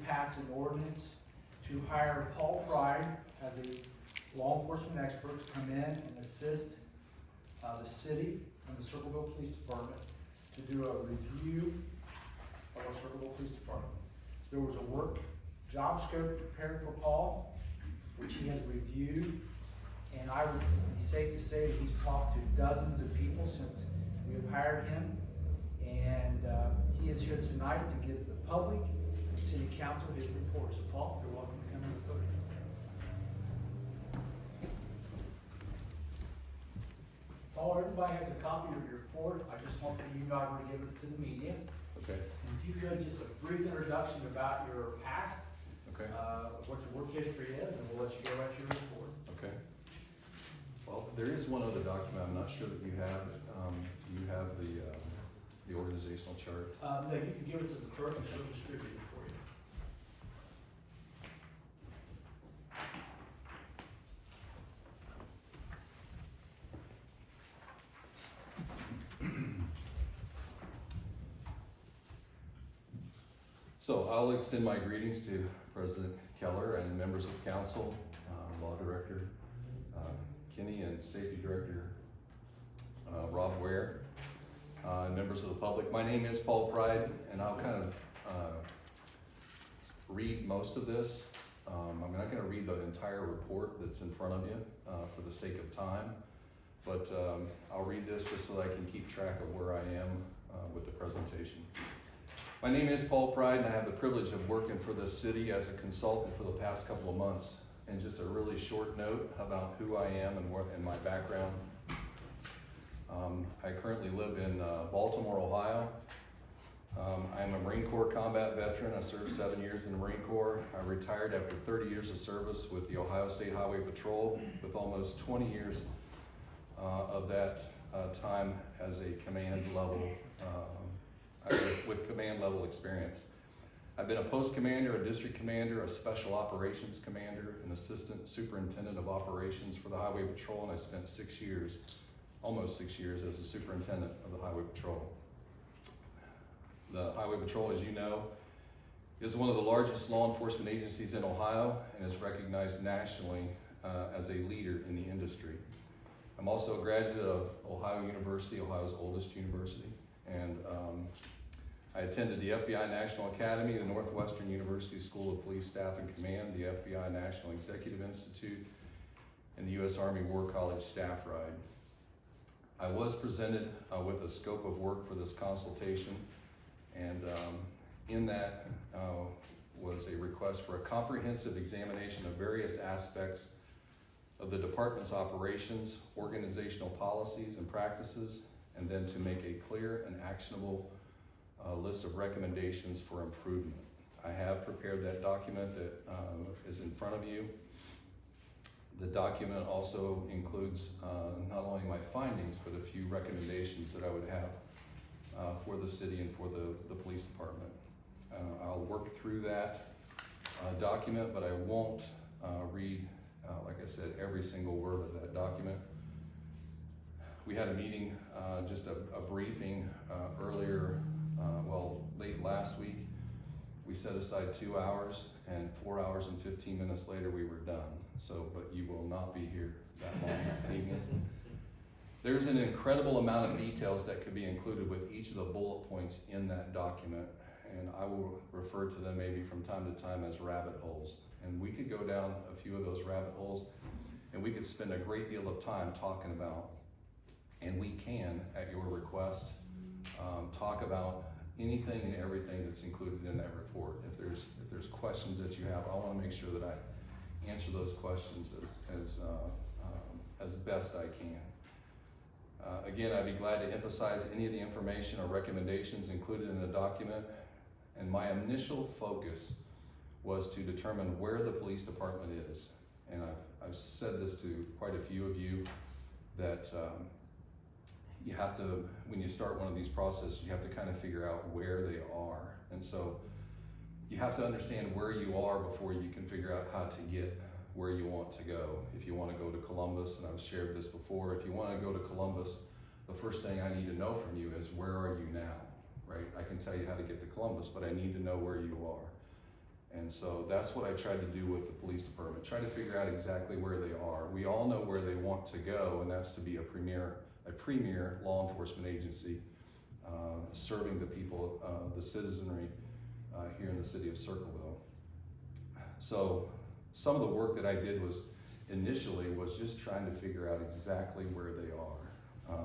passed an ordinance to hire Paul Pride as a law enforcement expert to come in and assist the city and the Circleville Police Department to do a review of our Circleville Police Department. There was a work job scope prepared for Paul, which he has reviewed, and I would be safe to say that he's talked to dozens of people since we have hired him. And he is here tonight to give the public and city council his report. So Paul, you're welcome to come to the podium. Paul, everybody has a copy of your report. I just want you not to give it to the media. Okay. And if you could, just a brief introduction about your past, Okay. what your work history is, and we'll let you go right to your report. Okay. Well, there is one other document I'm not sure that you have. You have the organizational chart. No, you can give it to the clerk and she'll distribute it for you. So I'll extend my greetings to President Keller and members of council, Law Director Kinney, and Safety Director Rob Ware, and members of the public. My name is Paul Pride, and I'll kind of read most of this. I'm not going to read the entire report that's in front of you for the sake of time, but I'll read this just so that I can keep track of where I am with the presentation. My name is Paul Pride, and I have the privilege of working for the city as a consultant for the past couple of months. And just a really short note about who I am and my background. I currently live in Baltimore, Ohio. I'm a Marine Corps combat veteran. I served 7 years in the Marine Corps. I retired after 30 years of service with the Ohio State Highway Patrol, with almost 20 years of that time as a command level, with command level experience. I've been a post commander, a district commander, a special operations commander, an assistant superintendent of operations for the Highway Patrol, and I spent 6 years, almost 6 years, as a superintendent of the Highway Patrol. The Highway Patrol, as you know, is one of the largest law enforcement agencies in Ohio and is recognized nationally as a leader in the industry. I'm also a graduate of Ohio University, Ohio's oldest university, and I attended the FBI National Academy, the Northwestern University School of Police Staff and Command, the FBI National Executive Institute, and the U.S. Army War College Staff Ride. I was presented with a scope of work for this consultation, and in that was a request for a comprehensive examination of various aspects of the department's operations, organizational policies and practices, and then to make a clear and actionable list of recommendations for improvement. I have prepared that document that is in front of you. The document also includes not only my findings, but a few recommendations that I would have for the city and for the police department. I'll work through that document, but I won't read, like I said, every single word of that document. We had a meeting, just a briefing earlier, late last week. We set aside 2 hours, and 4 hours and 15 minutes later we were done. So, but you will not be here that long this evening. There's an incredible amount of details that could be included with each of the bullet points in that document, and I will refer to them maybe from time to time as rabbit holes. And we could go down a few of those rabbit holes, and we could spend a great deal of time talking about, and we can, at your request, talk about anything and everything that's included in that report. If there's questions that you have, I want to make sure that I answer those questions as best I can. Again, I'd be glad to emphasize any of the information or recommendations included in the document. And my initial focus was to determine where the police department is. And I've said this to quite a few of you, that you have to, when you start one of these processes, you have to kind of figure out where they are. And so you have to understand where you are before you can figure out how to get where you want to go. If you want to go to Columbus, and I've shared this before, if you want to go to Columbus, the first thing I need to know from you is, where are you now, right? I can tell you how to get to Columbus, but I need to know where you are. And so that's what I tried to do with the police department, try to figure out exactly where they are. We all know where they want to go, and that's to be a premier law enforcement agency, serving the people, the citizenry here in the city of Circleville. So some of the work that I did initially was just trying to figure out exactly where they are.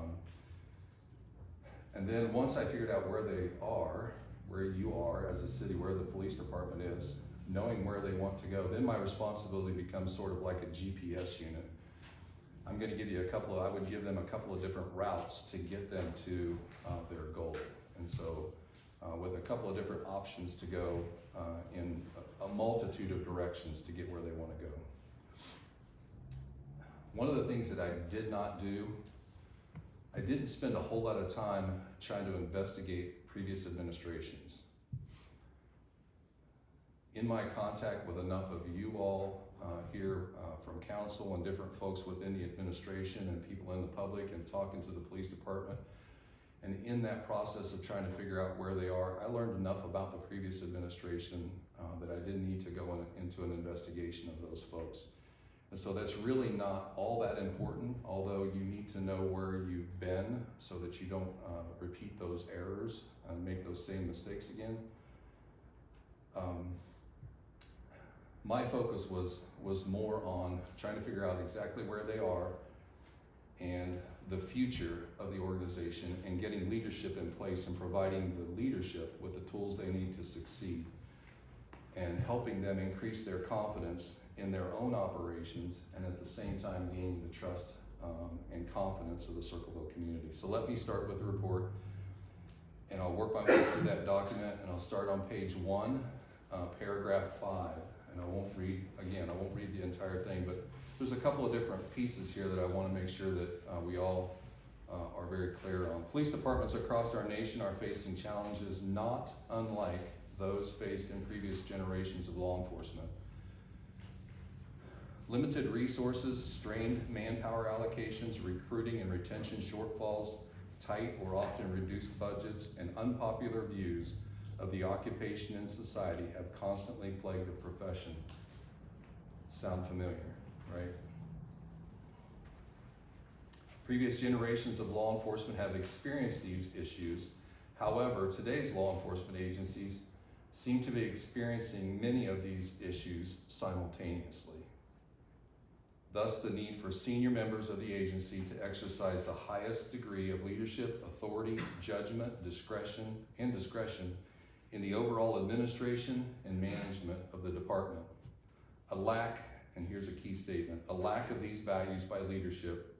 And then once I figured out where they are, where you are as a city, where the police department is, knowing where they want to go, then my responsibility becomes sort of like a GPS unit. I'm gonna give you I would give them a couple of different routes to get them to their goal. And so with a couple of different options to go in a multitude of directions to get where they wanna go. One of the things that I did not do, I didn't spend a whole lot of time trying to investigate previous administrations. In my contact with enough of you all here from council and different folks within the administration and people in the public and talking to the police department, and in that process of trying to figure out where they are, I learned enough about the previous administration that I didn't need to go into an investigation of those folks. And so that's really not all that important, although you need to know where you've been so that you don't repeat those errors and make those same mistakes again. My focus was more on trying to figure out exactly where they are and the future of the organization and getting leadership in place and providing the leadership with the tools they need to succeed and helping them increase their confidence in their own operations and at the same time gaining the trust and confidence of the Circleville community. So let me start with the report, and I'll work my way through that document, and I'll start on page 1, paragraph 5, and I won't read the entire thing, but there's a couple of different pieces here that I want to make sure that we all are very clear on. Police departments across our nation are facing challenges not unlike those faced in previous generations of law enforcement. Limited resources, strained manpower allocations, recruiting and retention shortfalls, tight or often reduced budgets, and unpopular views of the occupation in society have constantly plagued the profession. Sound familiar, right? Previous generations of law enforcement have experienced these issues. However, today's law enforcement agencies seem to be experiencing many of these issues simultaneously. Thus, the need for senior members of the agency to exercise the highest degree of leadership, authority, judgment, discretion in the overall administration and management of the department. A lack, and here's a key statement, a lack of these values by leadership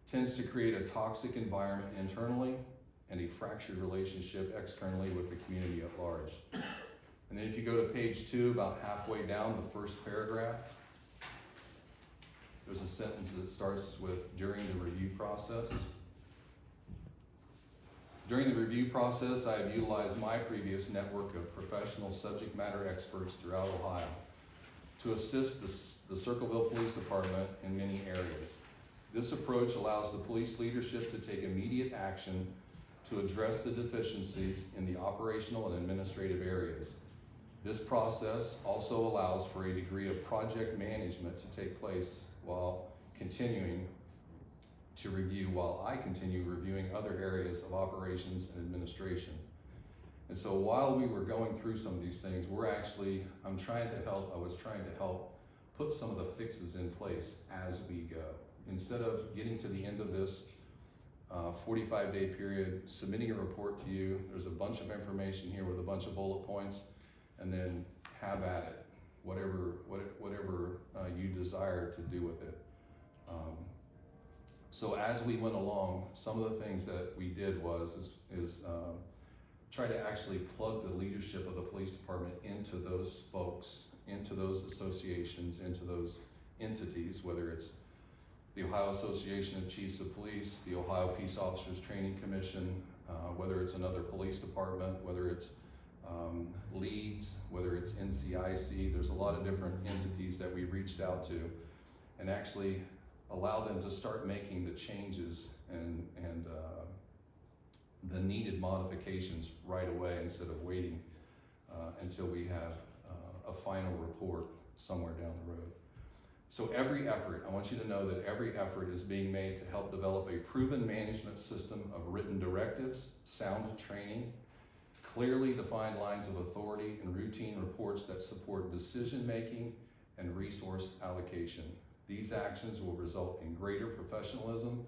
tends to create a toxic environment internally and a fractured relationship externally with the community at large. And then if you go to page 2, about halfway down the first paragraph, there's a sentence that starts with, during the review process. During the review process, I have utilized my previous network of professional subject matter experts throughout Ohio to assist the Circleville Police Department in many areas. This approach allows the police leadership to take immediate action to address the deficiencies in the operational and administrative areas. This process also allows for a degree of project management to take place while I continue reviewing other areas of operations and administration. And so while we were going through some of these things, I was trying to help put some of the fixes in place as we go. Instead of getting to the end of this 45-day period, submitting a report to you, there's a bunch of information here with a bunch of bullet points, and then have at it, whatever you desire to do with it. So as we went along, some of the things that we did is try to actually plug the leadership of the police department into those folks, into those associations, into those entities, whether it's the Ohio Association of Chiefs of Police, the Ohio Peace Officers Training Commission, whether it's another police department, whether it's LEADS, whether it's NCIC. There's a lot of different entities that we reached out to and actually allow them to start making the changes and the needed modifications right away instead of waiting until we have a a final report somewhere down the road. So every effort, I want you to know that every effort is being made to help develop a proven management system of written directives, sound training, clearly defined lines of authority, and routine reports that support decision-making and resource allocation. These actions will result in greater professionalism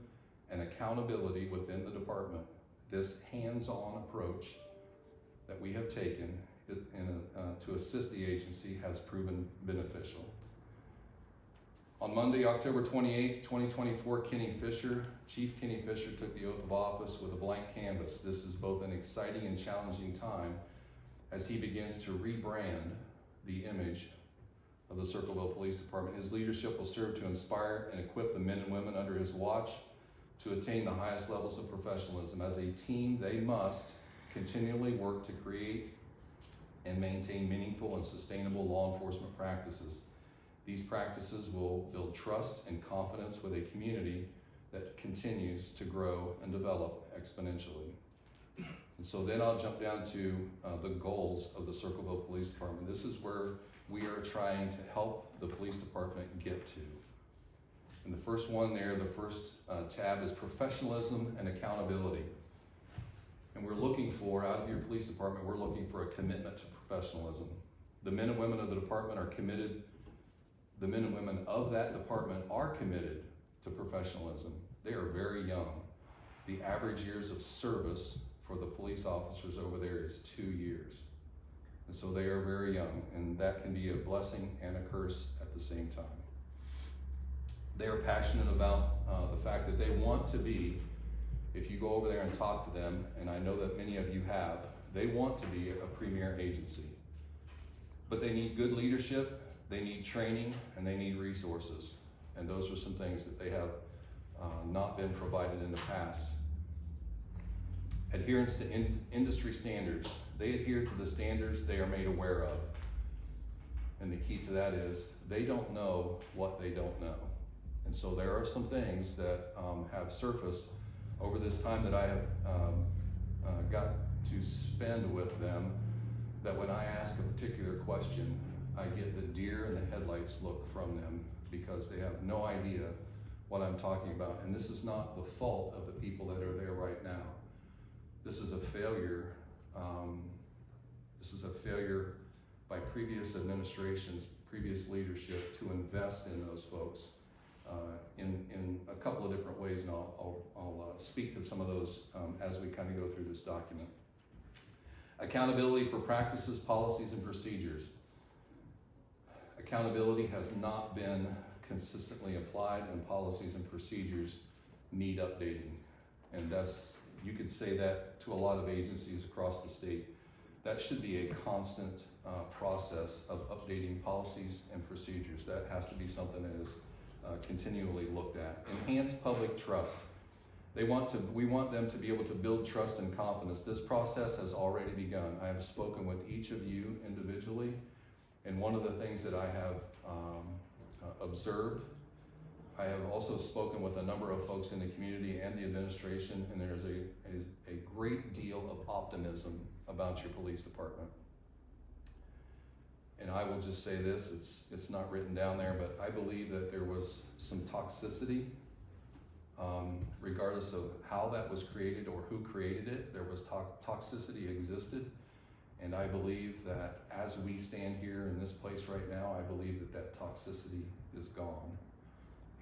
and accountability within the department. This hands-on approach that we have taken to assist the agency has proven beneficial. On Monday, October 28th, 2024, Chief Kenny Fisher took the oath of office with a blank canvas. This is both an exciting and challenging time as he begins to rebrand the image of the Circleville Police Department. His leadership will serve to inspire and equip the men and women under his watch to attain the highest levels of professionalism. As a team, they must continually work to create and maintain meaningful and sustainable law enforcement practices. These practices will build trust and confidence with a community that continues to grow and develop exponentially. And so then I'll jump down to the goals of the Circleville Police Department. This is where we are trying to help the police department get to. And the first one there, the first tab is professionalism and accountability. And we're looking for, out of your police department, we're looking for a commitment to professionalism. The men and women of the department are committed. The men and women of that department are committed to professionalism. They are very young. The average years of service for the police officers over there is 2 years. And so they are very young, and that can be a blessing and a curse at the same time. They are passionate about the fact that they want to be, if you go over there and talk to them, and I know that many of you have, they want to be a premier agency. But they need good leadership, they need training, and they need resources. And those are some things that they have not been provided in the past. Adherence to industry standards. They adhere to the standards they are made aware of. And the key to that is they don't know what they don't know. And so there are some things that have surfaced over this time that I have got to spend with them, that when I ask a particular question, I get the deer in the headlights look from them because they have no idea what I'm talking about. And this is not the fault of the people that are there right now. This is a failure. This is a failure by previous administrations, previous leadership to invest in those folks in a couple of different ways, and I'll speak to some of those as we kind of go through this document. Accountability for practices, policies, and procedures. Accountability has not been consistently applied, and policies and procedures need updating. And you could say that to a lot of agencies across the state. That should be a constant process of updating policies and procedures. That has to be something that is continually looked at. Enhance public trust. We want them to be able to build trust and confidence. This process has already begun. I have spoken with each of you individually, and one of the things that I have observed, I have also spoken with a number of folks in the community and the administration, and there's a great deal of optimism about your police department. And I will just say this, it's not written down there, but I believe that there was some toxicity, regardless of how that was created or who created it, there was toxicity existed. And I believe that as we stand here in this place right now, I believe that toxicity is gone.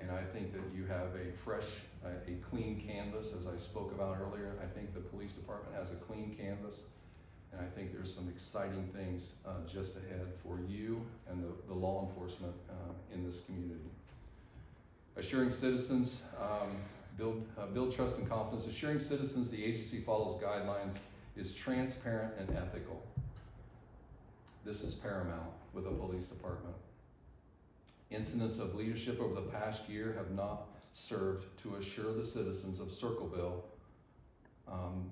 And I think that you have a fresh, a clean canvas, as I spoke about earlier. I think the police department has a clean canvas, and I think there's some exciting things just ahead for you and the law enforcement in this community. Assuring citizens, build trust and confidence. Assuring citizens the agency follows guidelines, is transparent and ethical. This is paramount with a police department. Incidents of leadership over the past year have not served to assure the citizens of Circleville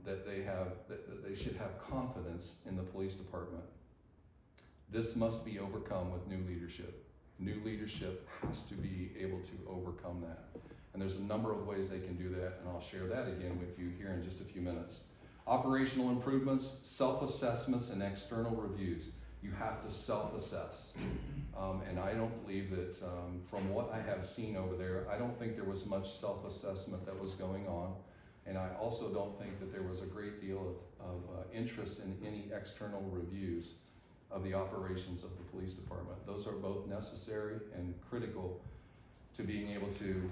that they should have confidence in the police department. This must be overcome with new leadership. New leadership has to be able to overcome that. And there's a number of ways they can do that, and I'll share that again with you here in just a few minutes. Operational improvements, self-assessments, and external reviews. You have to self-assess. And I don't believe that, from what I have seen over there, I don't think there was much self-assessment that was going on. And I also don't think that there was a great deal of interest in any external reviews of the operations of the police department. Those are both necessary and critical to being able to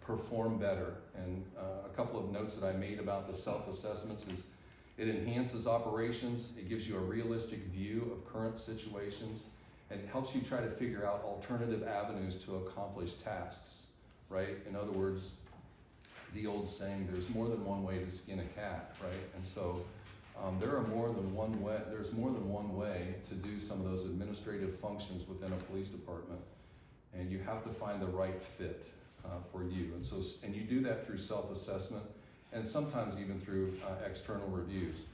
perform better. And a couple of notes that I made about the self-assessments is it enhances operations, it gives you a realistic view of current situations, and it helps you try to figure out alternative avenues to accomplish tasks, right? In other words, the old saying, there's more than one way to skin a cat, right? And so there's more than one way to do some of those administrative functions within a police department, and you have to find the right fit for you. And you do that through self-assessment, and sometimes even through external reviews.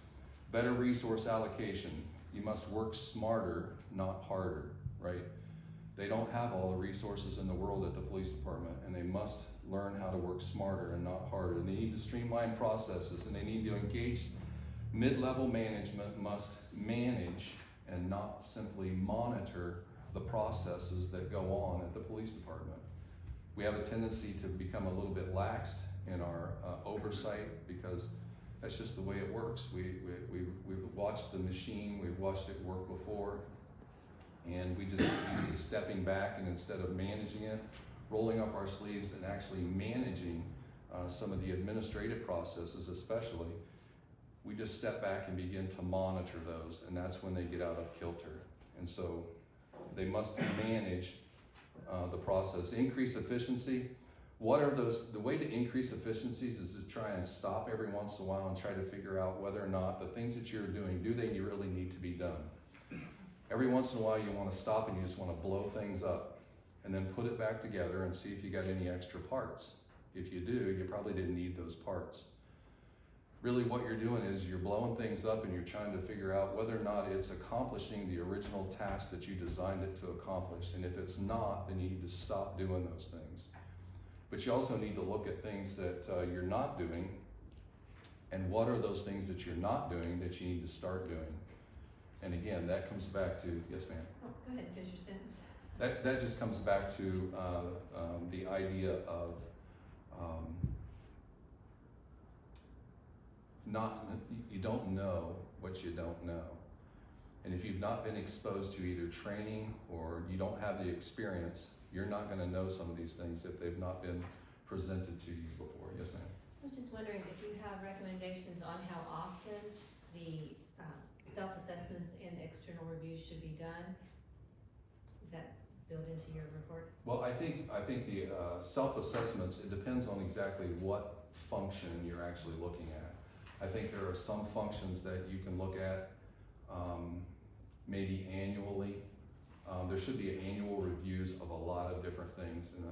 Better resource allocation. You must work smarter, not harder, right? They don't have all the resources in the world at the police department, and they must learn how to work smarter and not harder. And they need to streamline processes, and they need to engage. Mid-level management must manage and not simply monitor the processes that go on at the police department. We have a tendency to become a little bit laxed in our oversight, because that's just the way it works. We've watched the machine, we've watched it work before, and we just get used to stepping back, and instead of managing it, rolling up our sleeves and actually managing some of the administrative processes especially, we just step back and begin to monitor those, and that's when they get out of kilter. And so they must manage the process. Increase efficiency. What are those? The way to increase efficiencies is to try and stop every once in a while and try to figure out whether or not the things that you're doing, do they really need to be done? Every once in a while you want to stop and you just want to blow things up and then put it back together and see if you got any extra parts. If you do, you probably didn't need those parts. Really what you're doing is you're blowing things up and you're trying to figure out whether or not it's accomplishing the original task that you designed it to accomplish. And if it's not, then you need to stop doing those things. But you also need to look at things that you're not doing, and what are those things that you're not doing that you need to start doing. And again, that comes back to, yes ma'am? Oh, go ahead, finish your sentence. That just comes back to the idea of you don't know what you don't know. And if you've not been exposed to either training or you don't have the experience, you're not going to know some of these things if they've not been presented to you before. Yes ma'am? I was just wondering if you have recommendations on how often the self-assessments and external reviews should be done? Is that built into your report? Well, I think the self-assessments, it depends on exactly what function you're actually looking at. I think there are some functions that you can look at maybe annually. There should be annual reviews of a lot of different things, and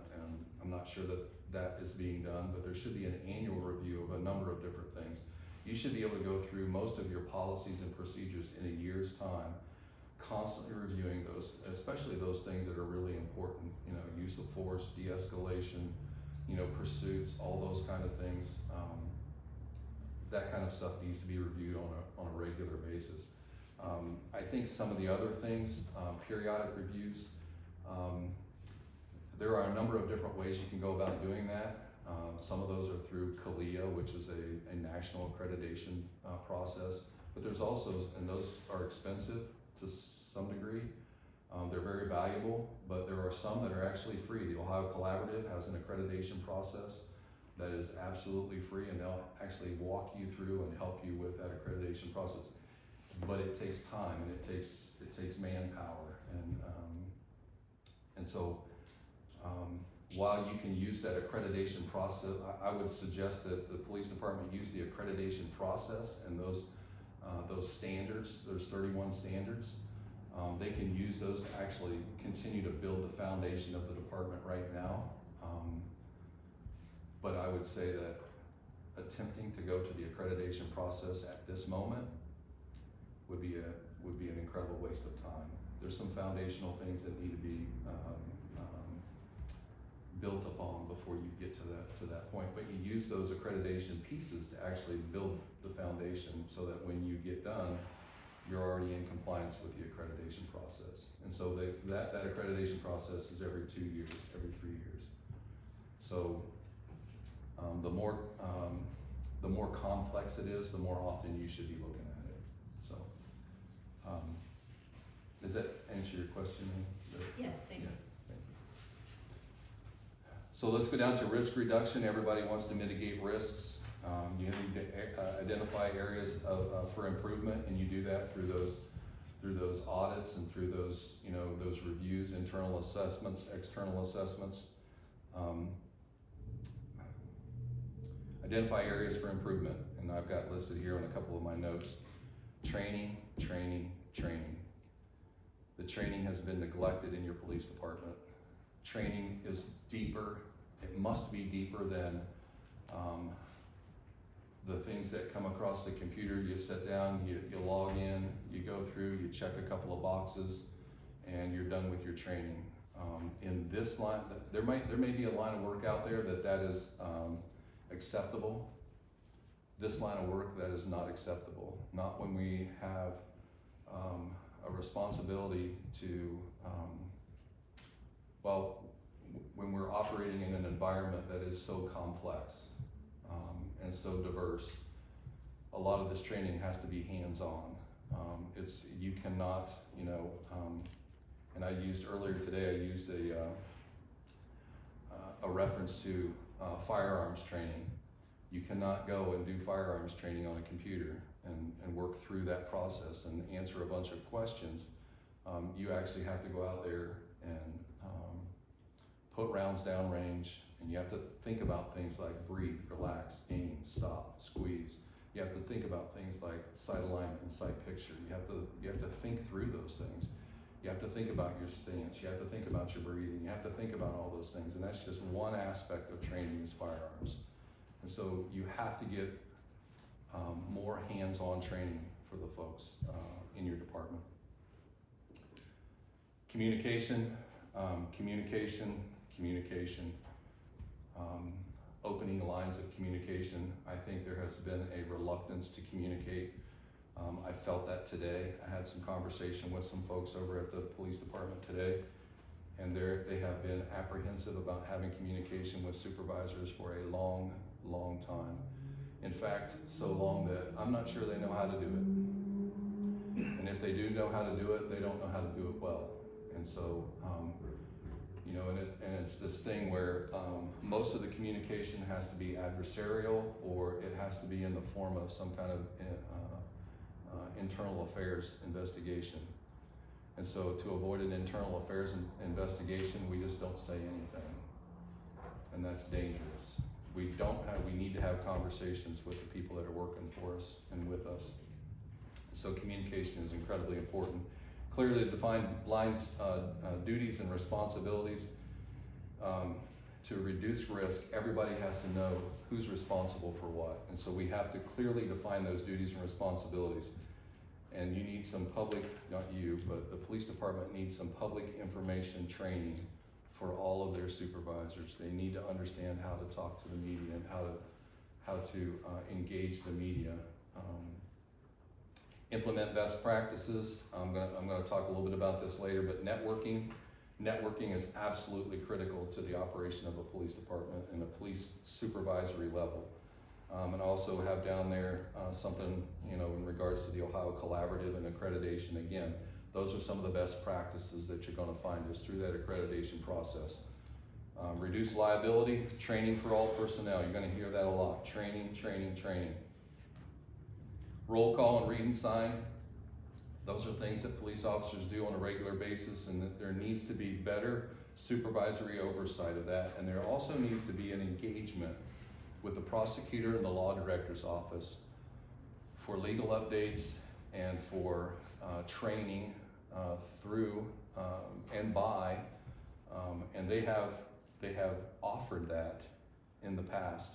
I'm not sure that is being done, but there should be an annual review of a number of different things. You should be able to go through most of your policies and procedures in a year's time, constantly reviewing those, especially those things that are really important, use of force, de-escalation, pursuits, all those kind of things. That kind of stuff needs to be reviewed on a regular basis. I think some of the other things, periodic reviews, there are a number of different ways you can go about doing that. Some of those are through CALIA, which is a national accreditation process, but there's also, and those are expensive to some degree. They're very valuable, but there are some that are actually free. The Ohio Collaborative has an accreditation process that is absolutely free, and they'll actually walk you through and help you with that accreditation process. But it takes time, and it takes manpower, and so while you can use that accreditation process, I would suggest that the police department use the accreditation process and those standards, those 31 standards. They can use those to actually continue to build the foundation of the department right now. But I would say that attempting to go to the accreditation process at this moment would be an incredible waste of time. There's some foundational things that need to be built upon before you get to that point. But you use those accreditation pieces to actually build the foundation so that when you get done, you're already in compliance with the accreditation process. And so that accreditation process is every 2 years, every 3 years. So the more complex it is, the more often you should be looking at it. So does that answer your question? Yes, thank you. So let's go down to risk reduction. Everybody wants to mitigate risks. You need to identify areas for improvement, and you do that through those audits and through those those reviews, internal assessments, external assessments. Identify areas for improvement, and I've got listed here on a couple of my notes. Training, training, training. The training has been neglected in your police department. Training is deeper. It must be deeper than the things that come across the computer. You sit down, you log in, you go through, you check a couple of boxes, and you're done with your training. In this line, there may be a line of work out there that is acceptable. This line of work, that is not acceptable. Not when we have a responsibility to, when we're operating in an environment that is so complex and so diverse. A lot of this training has to be hands-on. You cannot, and I used earlier today, I used a reference to firearms training. You cannot go and do firearms training on a computer and work through that process and answer a bunch of questions. You actually have to go out there and put rounds down range, and you have to think about things like breathe, relax, aim, stop, squeeze. You have to think about things like sight alignment and sight picture. You have to think through those things. You have to think about your stance. You have to think about your breathing. You have to think about all those things, and that's just one aspect of training is firearms. And so you have to get more hands-on training for the folks in your department. Communication. Opening lines of communication. I think there has been a reluctance to communicate. I felt that today. I had some conversation with some folks over at the police department today, and they have been apprehensive about having communication with supervisors for a long, long time. In fact, so long that I'm not sure they know how to do it. And if they do know how to do it, they don't know how to do it well. And so, and it's this thing where most of the communication has to be adversarial, or it has to be in the form of some kind of internal affairs investigation. And so to avoid an internal affairs investigation, we just don't say anything. And that's dangerous. We need to have conversations with the people that are working for us and with us. So communication is incredibly important. Clearly defined lines, duties and responsibilities. To reduce risk, everybody has to know who's responsible for what. And so we have to clearly define those duties and responsibilities. And you need some public, not you, but the police department needs some public information training for all of their supervisors. They need to understand how to talk to the media and how to engage the media. Implement best practices. I'm gonna talk a little bit about this later, but networking is absolutely critical to the operation of a police department and a police supervisory level. And also have down there something, in regards to the Ohio Collaborative and accreditation. Again, those are some of the best practices that you're gonna find is through that accreditation process. Reduce liability, training for all personnel. You're gonna hear that a lot. Training. Roll call and read and sign. Those are things that police officers do on a regular basis, and that there needs to be better supervisory oversight of that. And there also needs to be an engagement with the prosecutor and the law director's office for legal updates and for training through and by, and they have offered that in the past,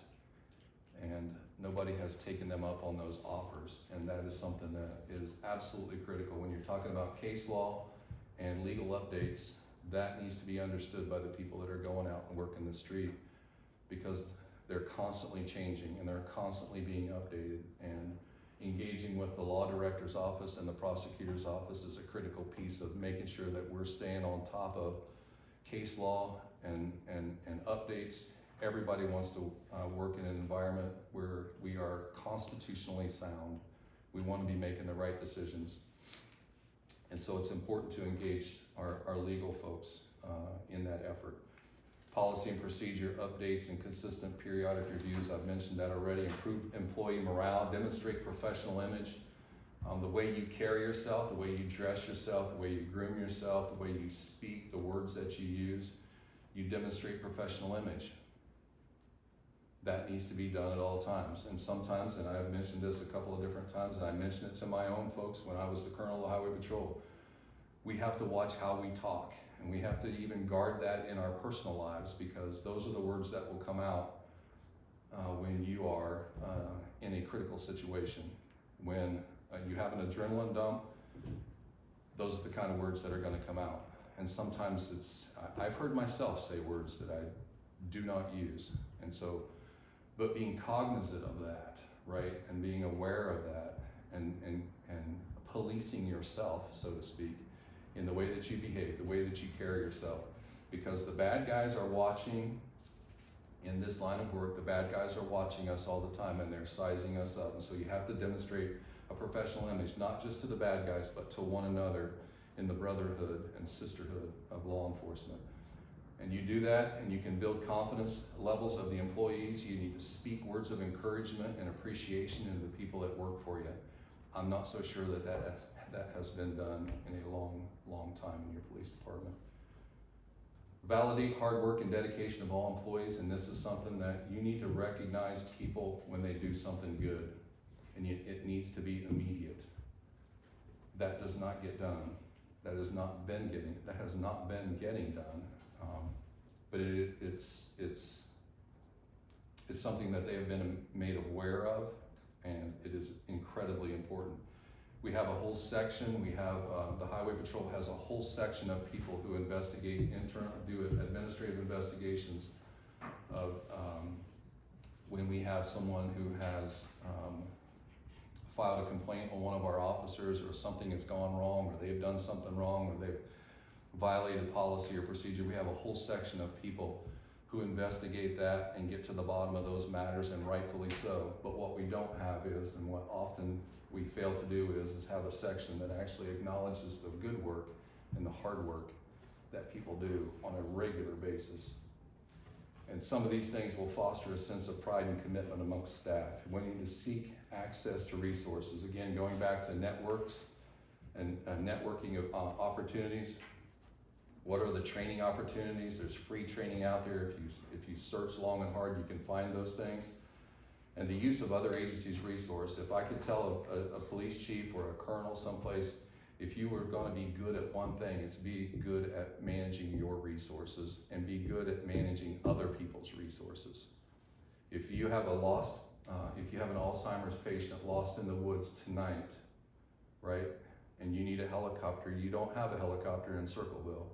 and nobody has taken them up on those offers. And that is something that is absolutely critical when you're talking about case law and legal updates. That needs to be understood by the people that are going out and working the street, because they're constantly changing and they're constantly being updated. And engaging with the law director's office and the prosecutor's office is a critical piece of making sure that we're staying on top of case law and updates. Everybody wants to work in an environment where we are constitutionally sound. We want to be making the right decisions. And so it's important to engage our legal folks in that effort. Policy and procedure updates and consistent periodic reviews, I've mentioned that already. Improve employee morale, demonstrate professional image. The way you carry yourself, the way you dress yourself, the way you groom yourself, the way you speak, the words that you use, you demonstrate professional image. That needs to be done at all times. And sometimes, and I've mentioned this a couple of different times, and I mentioned it to my own folks when I was the colonel of the Highway Patrol, we have to watch how we talk. And we have to even guard that in our personal lives, because those are the words that will come out when you are in a critical situation. When you have an adrenaline dump, those are the kind of words that are going to come out. And sometimes I've heard myself say words that I do not use. And so, but being cognizant of that, right, and being aware of that, and policing yourself, so to speak, in the way that you behave, the way that you carry yourself. Because the bad guys are watching in this line of work, the bad guys are watching us all the time, and they're sizing us up. And so you have to demonstrate a professional image, not just to the bad guys, but to one another in the brotherhood and sisterhood of law enforcement. And you do that, and you can build confidence levels of the employees. You need to speak words of encouragement and appreciation into the people that work for you. I'm not so sure that has been done in a long time in your police department. Validate hard work and dedication of all employees, and this is something that you need to recognize people when they do something good, and it needs to be immediate. That does not get done. That has not been getting done. But it's something that they have been made aware of, and it is incredibly important. We have a whole section, the Highway Patrol has a whole section of people who investigate do administrative investigations of when we have someone who has filed a complaint on one of our officers, or something has gone wrong, or they've done something wrong, or they've violated policy or procedure. We have a whole section of people who investigate that and get to the bottom of those matters, and rightfully so. But what we don't have is, and what often we fail to do is have a section that actually acknowledges the good work and the hard work that people do on a regular basis. And some of these things will foster a sense of pride and commitment amongst staff. We need to seek access to resources. Again, going back to networks and networking of opportunities. What are the training opportunities? There's free training out there. If you search long and hard, you can find those things. And the use of other agencies' resource. If I could tell a police chief or a colonel someplace, if you were going to be good at one thing, it's be good at managing your resources and be good at managing other people's resources. If you have an Alzheimer's patient lost in the woods tonight, right, and you need a helicopter, you don't have a helicopter in Circleville,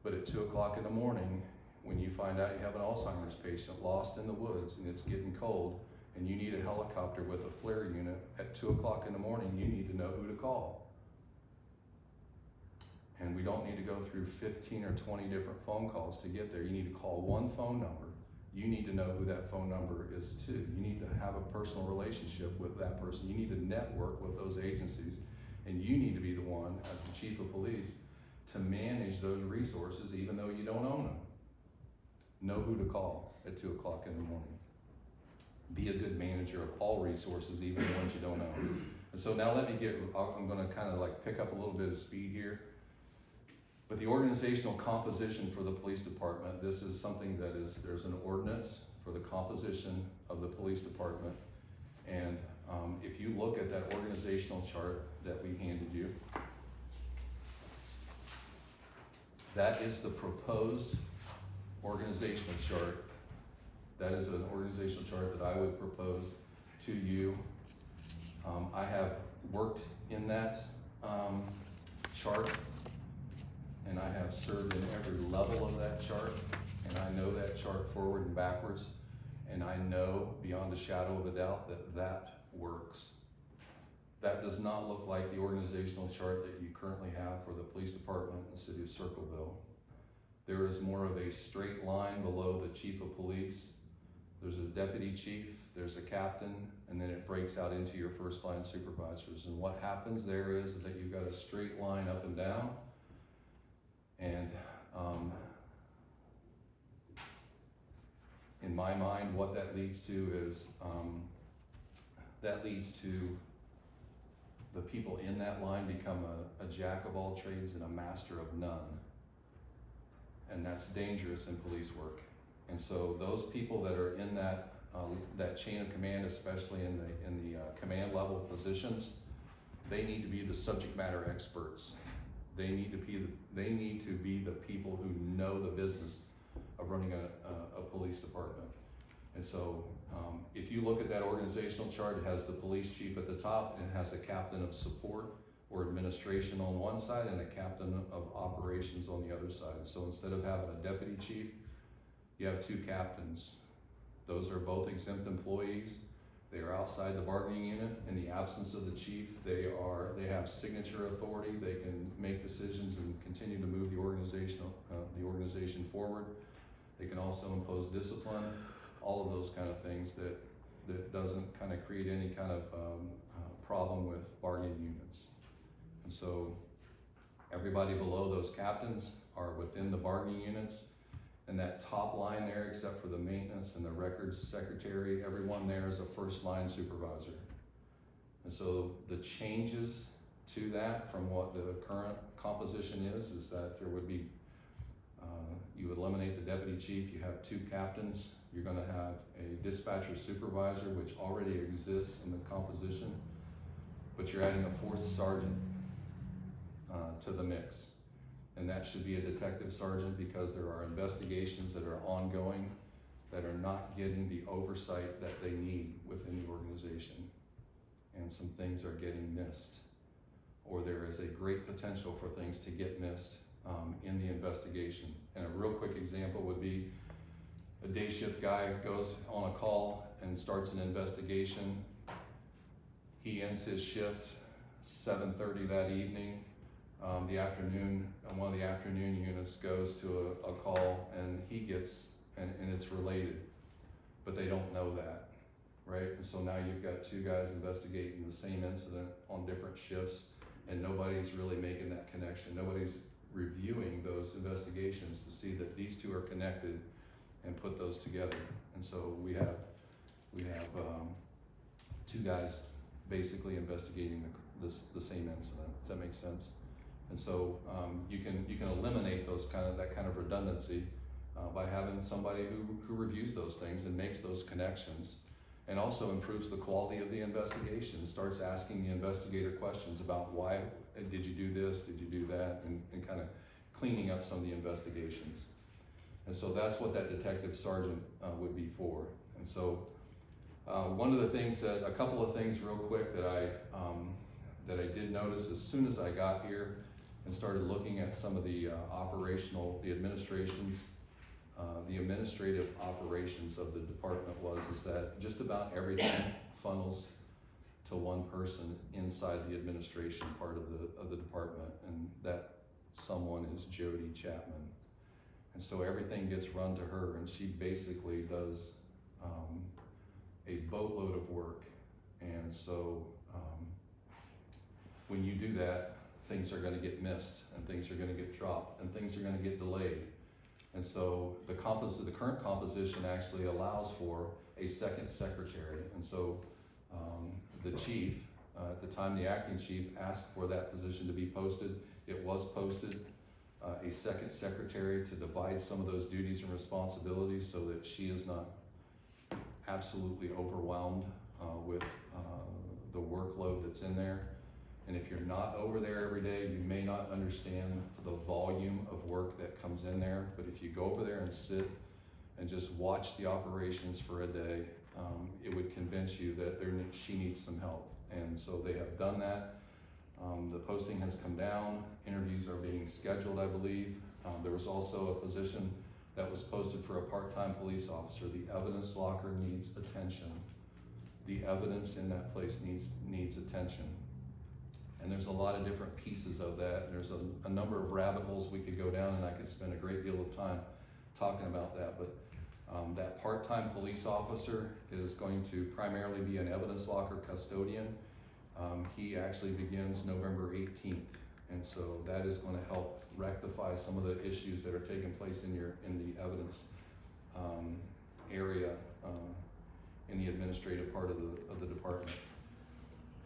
but at 2 o'clock in the morning, when you find out you have an Alzheimer's patient lost in the woods and it's getting cold, and you need a helicopter with a flare unit at 2 o'clock in the morning, you need to know who to call. And we don't need to go through 15 or 20 different phone calls to get there. You need to call one phone number. You need to know who that phone number is to. You need to have a personal relationship with that person. You need to network with those agencies. And you need to be the one, as the chief of police, to manage those resources even though you don't own them. Know who to call at 2 o'clock in the morning. Be a good manager of all resources, even the ones you don't own. And so now I'm gonna kind of like pick up a little bit of speed here. But the organizational composition for the police department, this is something there's an ordinance for the composition of the police department. And if you look at that organizational chart that we handed you, that is the proposed organizational chart. That is an organizational chart that I would propose to you. I have worked in that chart, and I have served in every level of that chart, and I know that chart forward and backwards, and I know beyond a shadow of a doubt that works. That does not look like the organizational chart that you currently have for the police department in the city of Circleville. There is more of a straight line below the chief of police. There's a deputy chief, there's a captain, and then it breaks out into your first line supervisors. And what happens there is that you've got a straight line up and down. And in my mind, what that leads to is, that leads to the people in that line become a jack of all trades and a master of none. And that's dangerous in police work. And so those people that are in that chain of command, especially in the command level positions, they need to be the subject matter experts. They need to be the people who know the business of running a police department. And so if you look at that organizational chart, it has the police chief at the top, and it has a captain of support or administration on one side and a captain of operations on the other side. So instead of having a deputy chief, you have two captains. Those are both exempt employees. They are outside the bargaining unit. In the absence of the chief, they have signature authority. They can make decisions and continue to move the organization forward. They can also impose discipline, all of those kind of things that doesn't kind of create any kind of problem with bargaining units. And so everybody below those captains are within the bargaining units. And that top line there, except for the maintenance and the records secretary, everyone there is a first line supervisor. And so the changes to that from what the current composition is that there would be, you would eliminate the deputy chief, you have two captains, you're gonna have a dispatcher supervisor, which already exists in the composition, but you're adding a fourth sergeant to the mix. And that should be a detective sergeant, because there are investigations that are ongoing that are not getting the oversight that they need within the organization. And some things are getting missed, or there is a great potential for things to get missed in the investigation. And a real quick example would be a day shift guy goes on a call and starts an investigation. He ends his shift 7:30 that evening. One of the afternoon units goes to a call, and he gets, and it's related, but they don't know that, right? And so now you've got two guys investigating the same incident on different shifts, and nobody's really making that connection. Nobody's reviewing those investigations to see that these two are connected and put those together. And so we have two guys basically investigating the same incident. Does that make sense? And so you can eliminate that kind of redundancy by having somebody who reviews those things and makes those connections, and also improves the quality of the investigation. Starts asking the investigator questions about why did you do this, did you do that, and kind of cleaning up some of the investigations. And so that's what that detective sergeant would be for. And so one of the things a couple of things real quick that I did notice as soon as I got here and started looking at some of the the administrative operations of the department is that just about everything funnels to one person inside the administration part of the department, and that someone is Jody Chapman. And so everything gets run to her, and she basically does a boatload of work. And so when you do that, things are going to get missed, and things are going to get dropped, and things are going to get delayed. And so the current composition actually allows for a second secretary. And so the chief, at the time the acting chief asked for that position to be posted, it was posted. A second secretary to divide some of those duties and responsibilities so that she is not absolutely overwhelmed with the workload that's in there. And if you're not over there every day, you may not understand the volume of work that comes in there. But if you go over there and sit and just watch the operations for a day, it would convince you that she needs some help. And so they have done that. The posting has come down. Interviews are being scheduled, I believe. There was also a position that was posted for a part-time police officer. The evidence locker needs attention. The evidence in that place needs attention. And there's a lot of different pieces of that. And there's a number of rabbit holes we could go down, and I could spend a great deal of time talking about that. But that part-time police officer is going to primarily be an evidence locker custodian. He actually begins November 18th. And so that is going to help rectify some of the issues that are taking place in the evidence area in the administrative part of the department.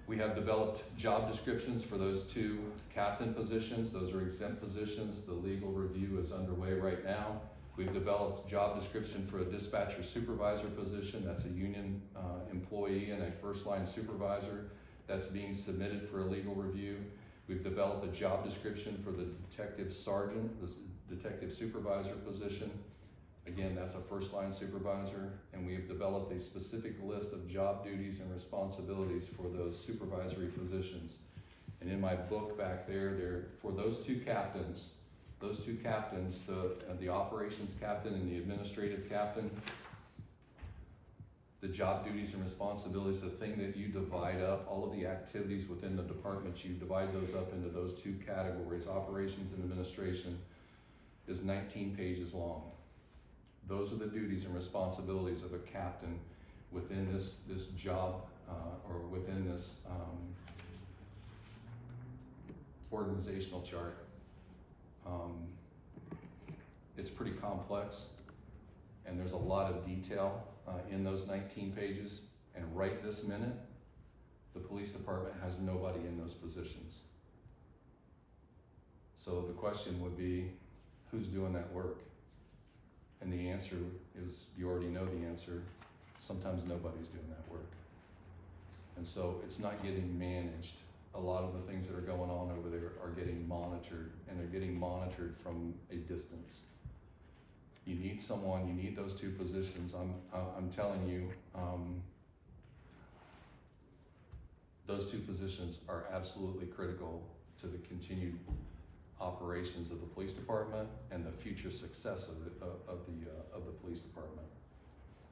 We have developed job descriptions for those 2 captain positions. Those are exempt positions. The legal review is underway right now. We've developed job description for a dispatcher supervisor position. That's a union employee and a first line supervisor that's being submitted for a legal review. We've developed a job description for the detective sergeant, the detective supervisor position. Again, that's a first line supervisor, and we have developed a specific list of job duties and responsibilities for those supervisory positions. And in my book back there, for those two captains, the operations captain and the administrative captain, the job duties and responsibilities, the thing that you divide up, all of the activities within the department, you divide those up into those 2 categories, operations and administration, is 19 pages long. Those are the duties and responsibilities of a captain within this job or within this organizational chart. It's pretty complex, and there's a lot of detail in those 19 pages. And right this minute, the police department has nobody in those positions. So the question would be, who's doing that work? And the answer is, you already know the answer, sometimes nobody's doing that work. And so it's not getting managed. A lot of the things that are going on over there are getting monitored, and they're getting monitored from a distance. You need someone, you need those 2 positions. I'm telling you, those 2 positions are absolutely critical to the continued operations of the police department and the future success of the police department.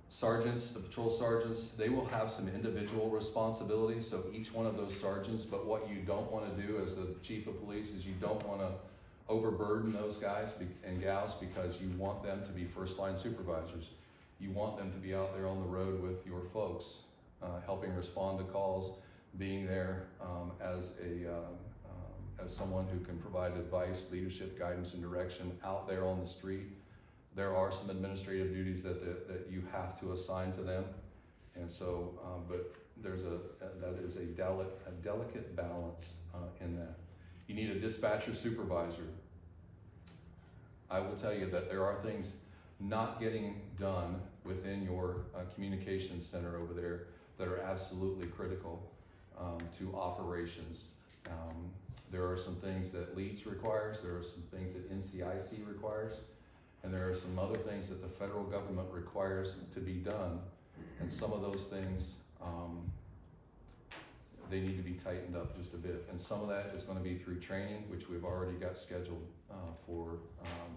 Sergeants, the patrol sergeants, they will have some individual responsibilities, so each one of those sergeants, but what you don't want to do as the chief of police is you don't want to overburden those guys and gals, because you want them to be first line supervisors. You want them to be out there on the road with your folks, helping respond to calls, being there as someone who can provide advice, leadership, guidance, and direction out there on the street. There are some administrative duties that you have to assign to them, and so, but that is a delicate balance in that. You need a dispatcher supervisor. I will tell you that there are things not getting done within your communications center over there that are absolutely critical to operations. There are some things that Leeds requires, there are some things that NCIC requires, and there are some other things that the federal government requires to be done. And some of those things, they need to be tightened up just a bit. And some of that is going to be through training, which we've already got scheduled for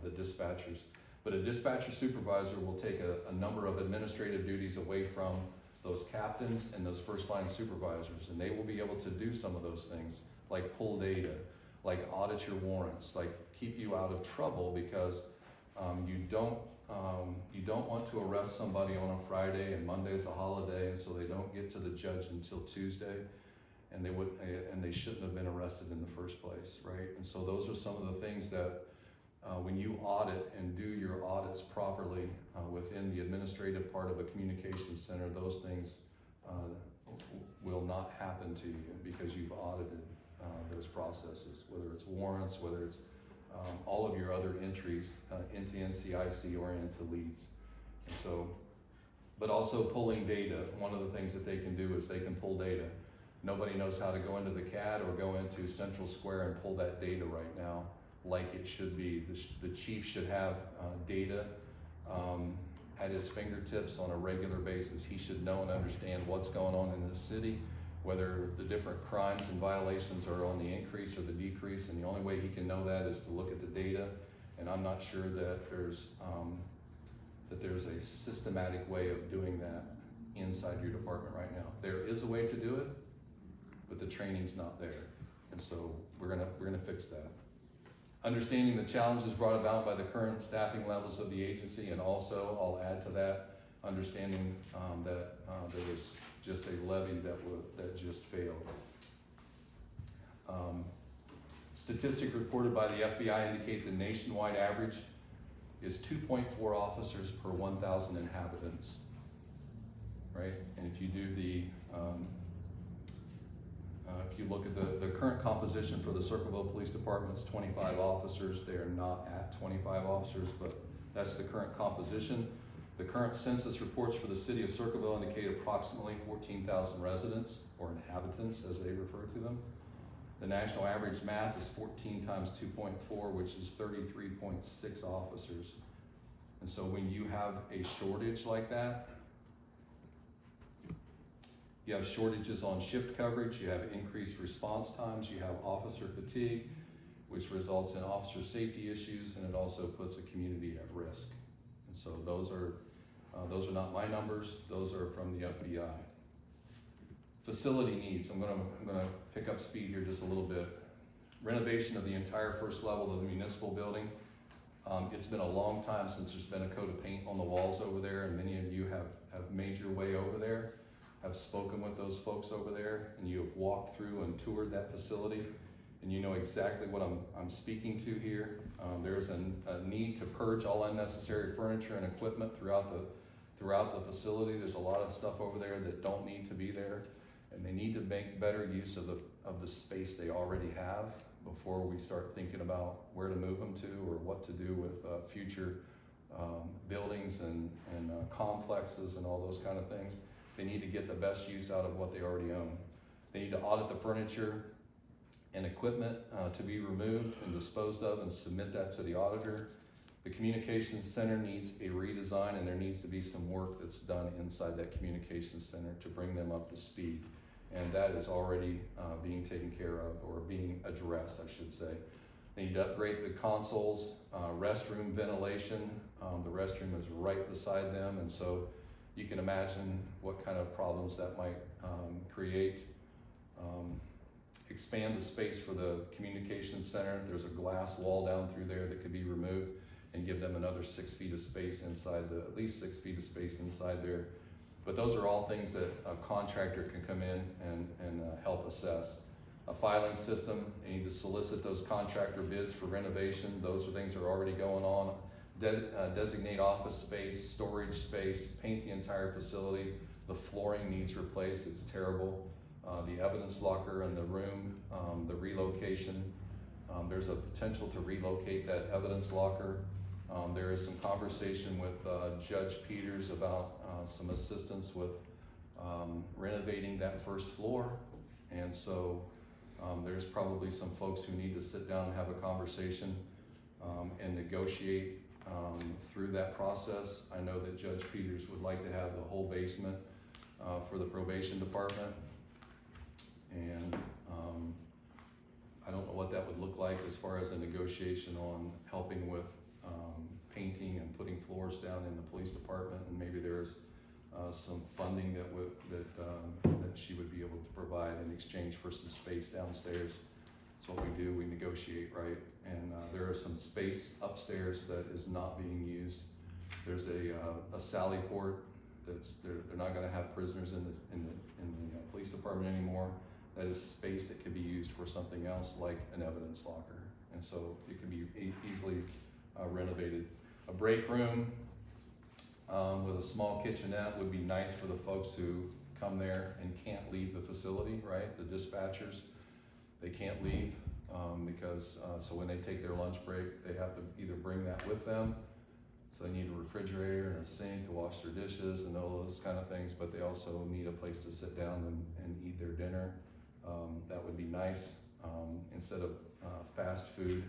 the dispatchers. But a dispatcher supervisor will take a number of administrative duties away from those captains and those first line supervisors, and they will be able to do some of those things, like pull data, like audit your warrants, like keep you out of trouble, because you don't want to arrest somebody on a Friday and Monday's a holiday, and so they don't get to the judge until Tuesday, and they shouldn't have been arrested in the first place, right? And so those are some of the things that when you audit and do your audits properly within the administrative part of a communications center, those things will not happen to you because you've audited those processes, whether it's warrants, whether it's all of your other entries into NCIC or into Leeds. And so, but also pulling data. One of the things that they can do is they can pull data. Nobody knows how to go into the CAD or go into Central Square and pull that data right now like it should be. The chief should have data at his fingertips on a regular basis. He should know and understand what's going on in the city, whether the different crimes and violations are on the increase or the decrease, and the only way he can know that is to look at the data. And I'm not sure that there's a systematic way of doing that inside your department right now. There is a way to do it, but the training's not there. And so we're gonna fix that. Understanding the challenges brought about by the current staffing levels of the agency, and also I'll add to that, understanding that there was just a levy that just failed. Statistics reported by the FBI indicate the nationwide average is 2.4 officers per 1,000 inhabitants, right? And if you do the, if you look at the current composition for the Circleville Police Department, it's 25 officers. They are not at 25 officers, but that's the current composition. The current census reports for the city of Circleville indicate approximately 14,000 residents, or inhabitants as they refer to them. The national average math is 14 times 2.4, which is 33.6 officers. And so when you have a shortage like that, you have shortages on shift coverage, you have increased response times, you have officer fatigue, which results in officer safety issues, and it also puts a community at risk. And so those are not my numbers, those are from the FBI. Facility needs, I'm gonna pick up speed here just a little bit. Renovation of the entire first level of the municipal building. It's been a long time since there's been a coat of paint on the walls over there, and many of you have made your way over there, have spoken with those folks over there, and you have walked through and toured that facility, and you know exactly what I'm speaking to here. There's a need to purge all unnecessary furniture and equipment throughout the facility. There's a lot of stuff over there that don't need to be there, and they need to make better use of the space they already have before we start thinking about where to move them to or what to do with future buildings and complexes and all those kind of things. They need to get the best use out of what they already own. They need to audit the furniture and equipment to be removed and disposed of and submit that to the auditor. The communications center needs a redesign, and there needs to be some work that's done inside that communications center to bring them up to speed. And that is already being taken care of, or being addressed, I should say. They need to upgrade the consoles, restroom ventilation. The restroom is right beside them, and so you can imagine what kind of problems that might create. Expand the space for the communications center. There's a glass wall down through there that could be removed and give them another 6 feet of space inside at least 6 feet of space inside there. But those are all things that a contractor can come in and help assess. A filing system, they need to solicit those contractor bids for renovation. Those are things that are already going on. Designate office space, storage space, paint the entire facility. The flooring needs replaced, it's terrible. The evidence locker in the room, the relocation. There's a potential to relocate that evidence locker. There is some conversation with Judge Peters about some assistance with renovating that first floor. And so there's probably some folks who need to sit down and have a conversation and negotiate through that process. I know that Judge Peters would like to have the whole basement for the probation department. And I don't know what that would look like as far as a negotiation on helping with painting and putting floors down in the police department, and maybe there's some funding that she would be able to provide in exchange for some space downstairs. That's what we do, we negotiate, right? And there is some space upstairs that is not being used. There's a sally port that's they're not going to have prisoners in the police department anymore. That is space that could be used for something else, like an evidence locker, and so it can be easily renovated. A break room with a small kitchenette would be nice for the folks who come there and can't leave the facility, right? The dispatchers, they can't leave because so when they take their lunch break, they have to either bring that with them. So they need a refrigerator and a sink to wash their dishes and all those kind of things, but they also need a place to sit down and eat their dinner. That would be nice instead of fast food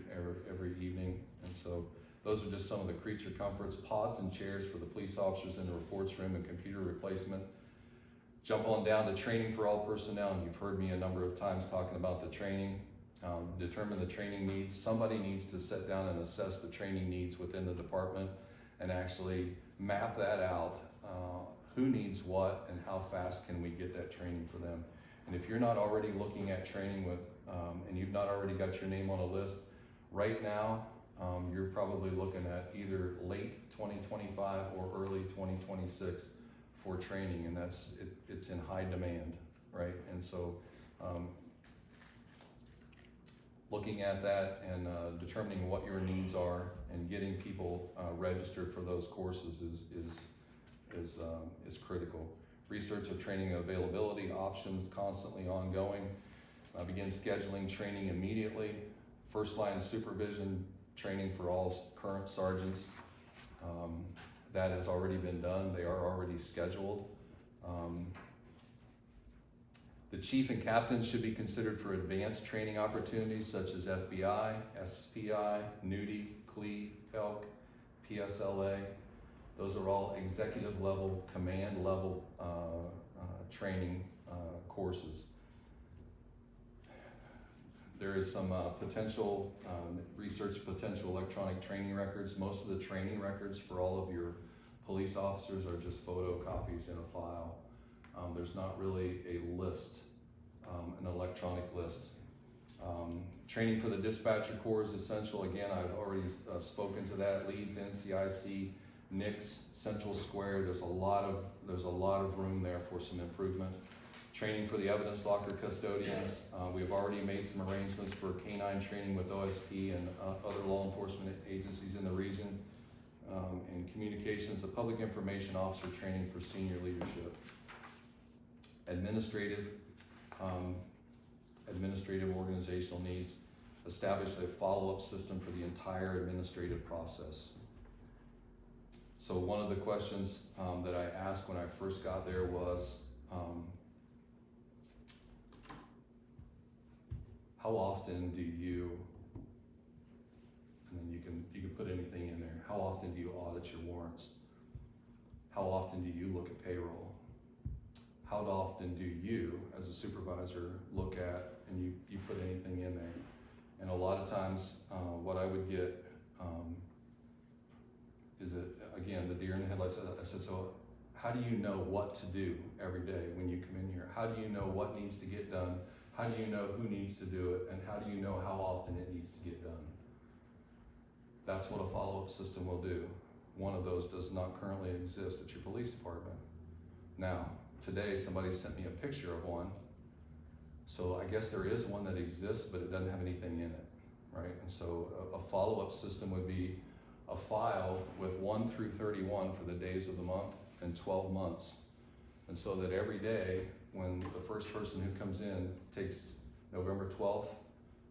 every evening. And so those are just some of the creature comforts. Pods and chairs for the police officers in the reports room and computer replacement. Jump on down to training for all personnel, and you've heard me a number of times talking about the training. Determine the training needs. Somebody needs to sit down and assess the training needs within the department and actually map that out. Who needs what and how fast can we get that training for them? And if you're not already looking at training with and you've not already got your name on a list, right now, you're probably looking at either late 2025 or early 2026 for training, and it's in high demand, right? And so, looking at that and determining what your needs are and getting people registered for those courses is critical. Research of training availability, options constantly ongoing. Begin scheduling training immediately. First line supervision training for all current sergeants. That has already been done. They are already scheduled. The chief and captain should be considered for advanced training opportunities such as FBI, SPI, NUDI, CLE, PELC, PSLA. Those are all executive level, command level training courses. There is some potential, research potential electronic training records. Most of the training records for all of your police officers are just photocopies in a file. There's not really a list, an electronic list. Training for the dispatcher corps is essential. Again, I've already spoken to that. Leeds, NCIC, NICS, Central Square. There's a lot of room there for some improvement. Training for the evidence locker custodians. We've already made some arrangements for canine training with OSP and other law enforcement agencies in the region. And communications, the public information officer training for senior leadership. Administrative organizational needs. Establish a follow-up system for the entire administrative process. So one of the questions that I asked when I first got there was, how often do you, and then you can put anything in there, how often do you audit your warrants? How often do you look at payroll? How often do you, as a supervisor, look at and you put anything in there? And a lot of times, what I would get is it, again, the deer in the headlights. I said, so how do you know what to do every day when you come in here? How do you know what needs to get done? How do you know who needs to do it? And how do you know how often it needs to get done? That's what a follow-up system will do. One of those does not currently exist at your police department. Now, today somebody sent me a picture of one. So I guess there is one that exists, but it doesn't have anything in it, right? And so a follow-up system would be a file with 1 through 31 for the days of the month and 12 months. And so that every day when the first person who comes in takes November 12th,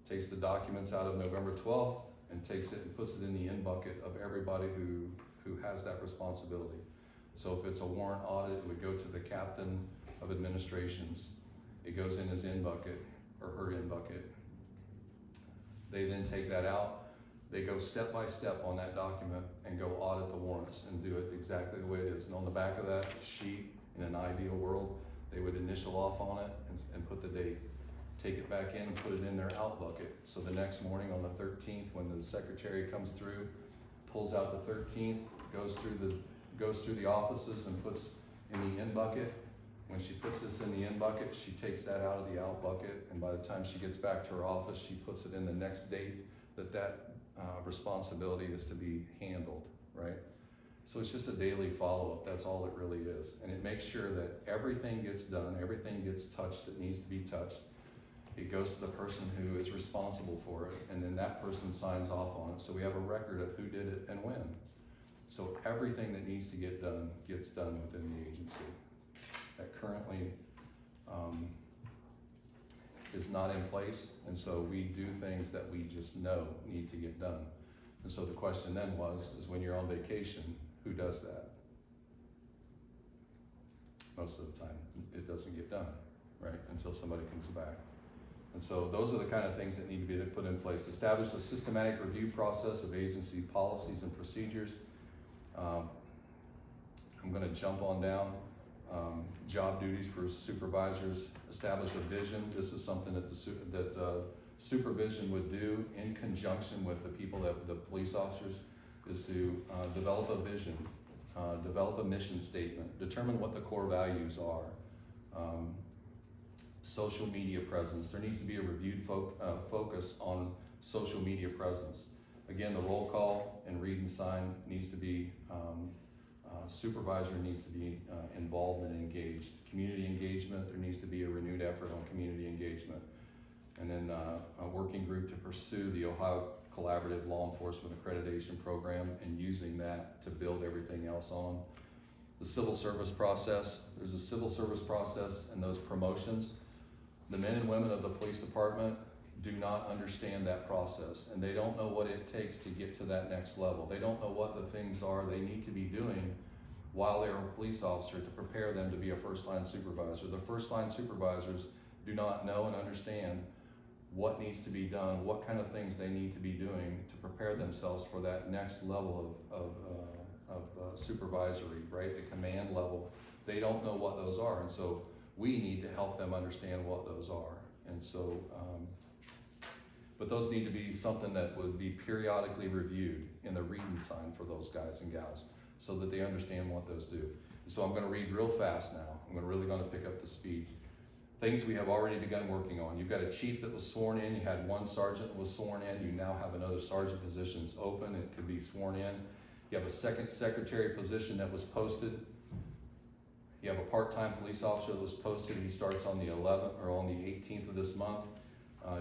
takes the documents out of November 12th and takes it and puts it in the in bucket of everybody who has that responsibility. So if it's a warrant audit, it would go to the captain of administrations. It goes in his in bucket or her in bucket. They then take that out. They go step by step on that document and go audit the warrants and do it exactly the way it is. And on the back of that sheet, in an ideal world, they would initial off on it and put the date. Take it back in and put it in their out bucket. So the next morning on the 13th, when the secretary comes through, pulls out the 13th, goes through the offices and puts in the in bucket. When she puts this in the in bucket, she takes that out of the out bucket, and by the time she gets back to her office, she puts it in the next date that responsibility is to be handled, right? So it's just a daily follow-up. That's all it really is. And it makes sure that everything gets done, everything gets touched that needs to be touched. It goes to the person who is responsible for it, and then that person signs off on it. So we have a record of who did it and when. So everything that needs to get done gets done within the agency. That currently is not in place, and so we do things that we just know need to get done. And so the question then is when you're on vacation, who does that? Most of the time, it doesn't get done, right? Until somebody comes back. And so those are the kind of things that need to be put in place. Establish a systematic review process of agency policies and procedures. I'm gonna jump on down. Job duties for supervisors. Establish a vision. This is something that supervision would do in conjunction with the people that the police officers, is to develop a vision, develop a mission statement, determine what the core values are, social media presence. There needs to be a reviewed focus on social media presence. Again, the roll call and read and sign needs to be, supervisor needs to be involved and engaged. Community engagement, there needs to be a renewed effort on community engagement. And then a working group to pursue the Ohio Collaborative Law Enforcement Accreditation Program and using that to build everything else on. The civil service process, there's a civil service process and those promotions. The men and women of the police department do not understand that process, and they don't know what it takes to get to that next level. They don't know what the things are they need to be doing while they're a police officer to prepare them to be a first line supervisor. The first line supervisors do not know and understand what needs to be done, what kind of things they need to be doing to prepare themselves for that next level of supervisory, right? The command level. They don't know what those are, and so we need to help them understand what those are. And so, but those need to be something that would be periodically reviewed in the read and sign for those guys and gals so that they understand what those do. So I'm gonna read real fast now. I'm really gonna pick up the speed. Things we have already begun working on. You've got a chief that was sworn in, you had one sergeant that was sworn in, you now have another sergeant positions open, it could be sworn in. You have a second secretary position that was posted. You have a part-time police officer that was posted, he starts on the 11th or on the 18th of this month.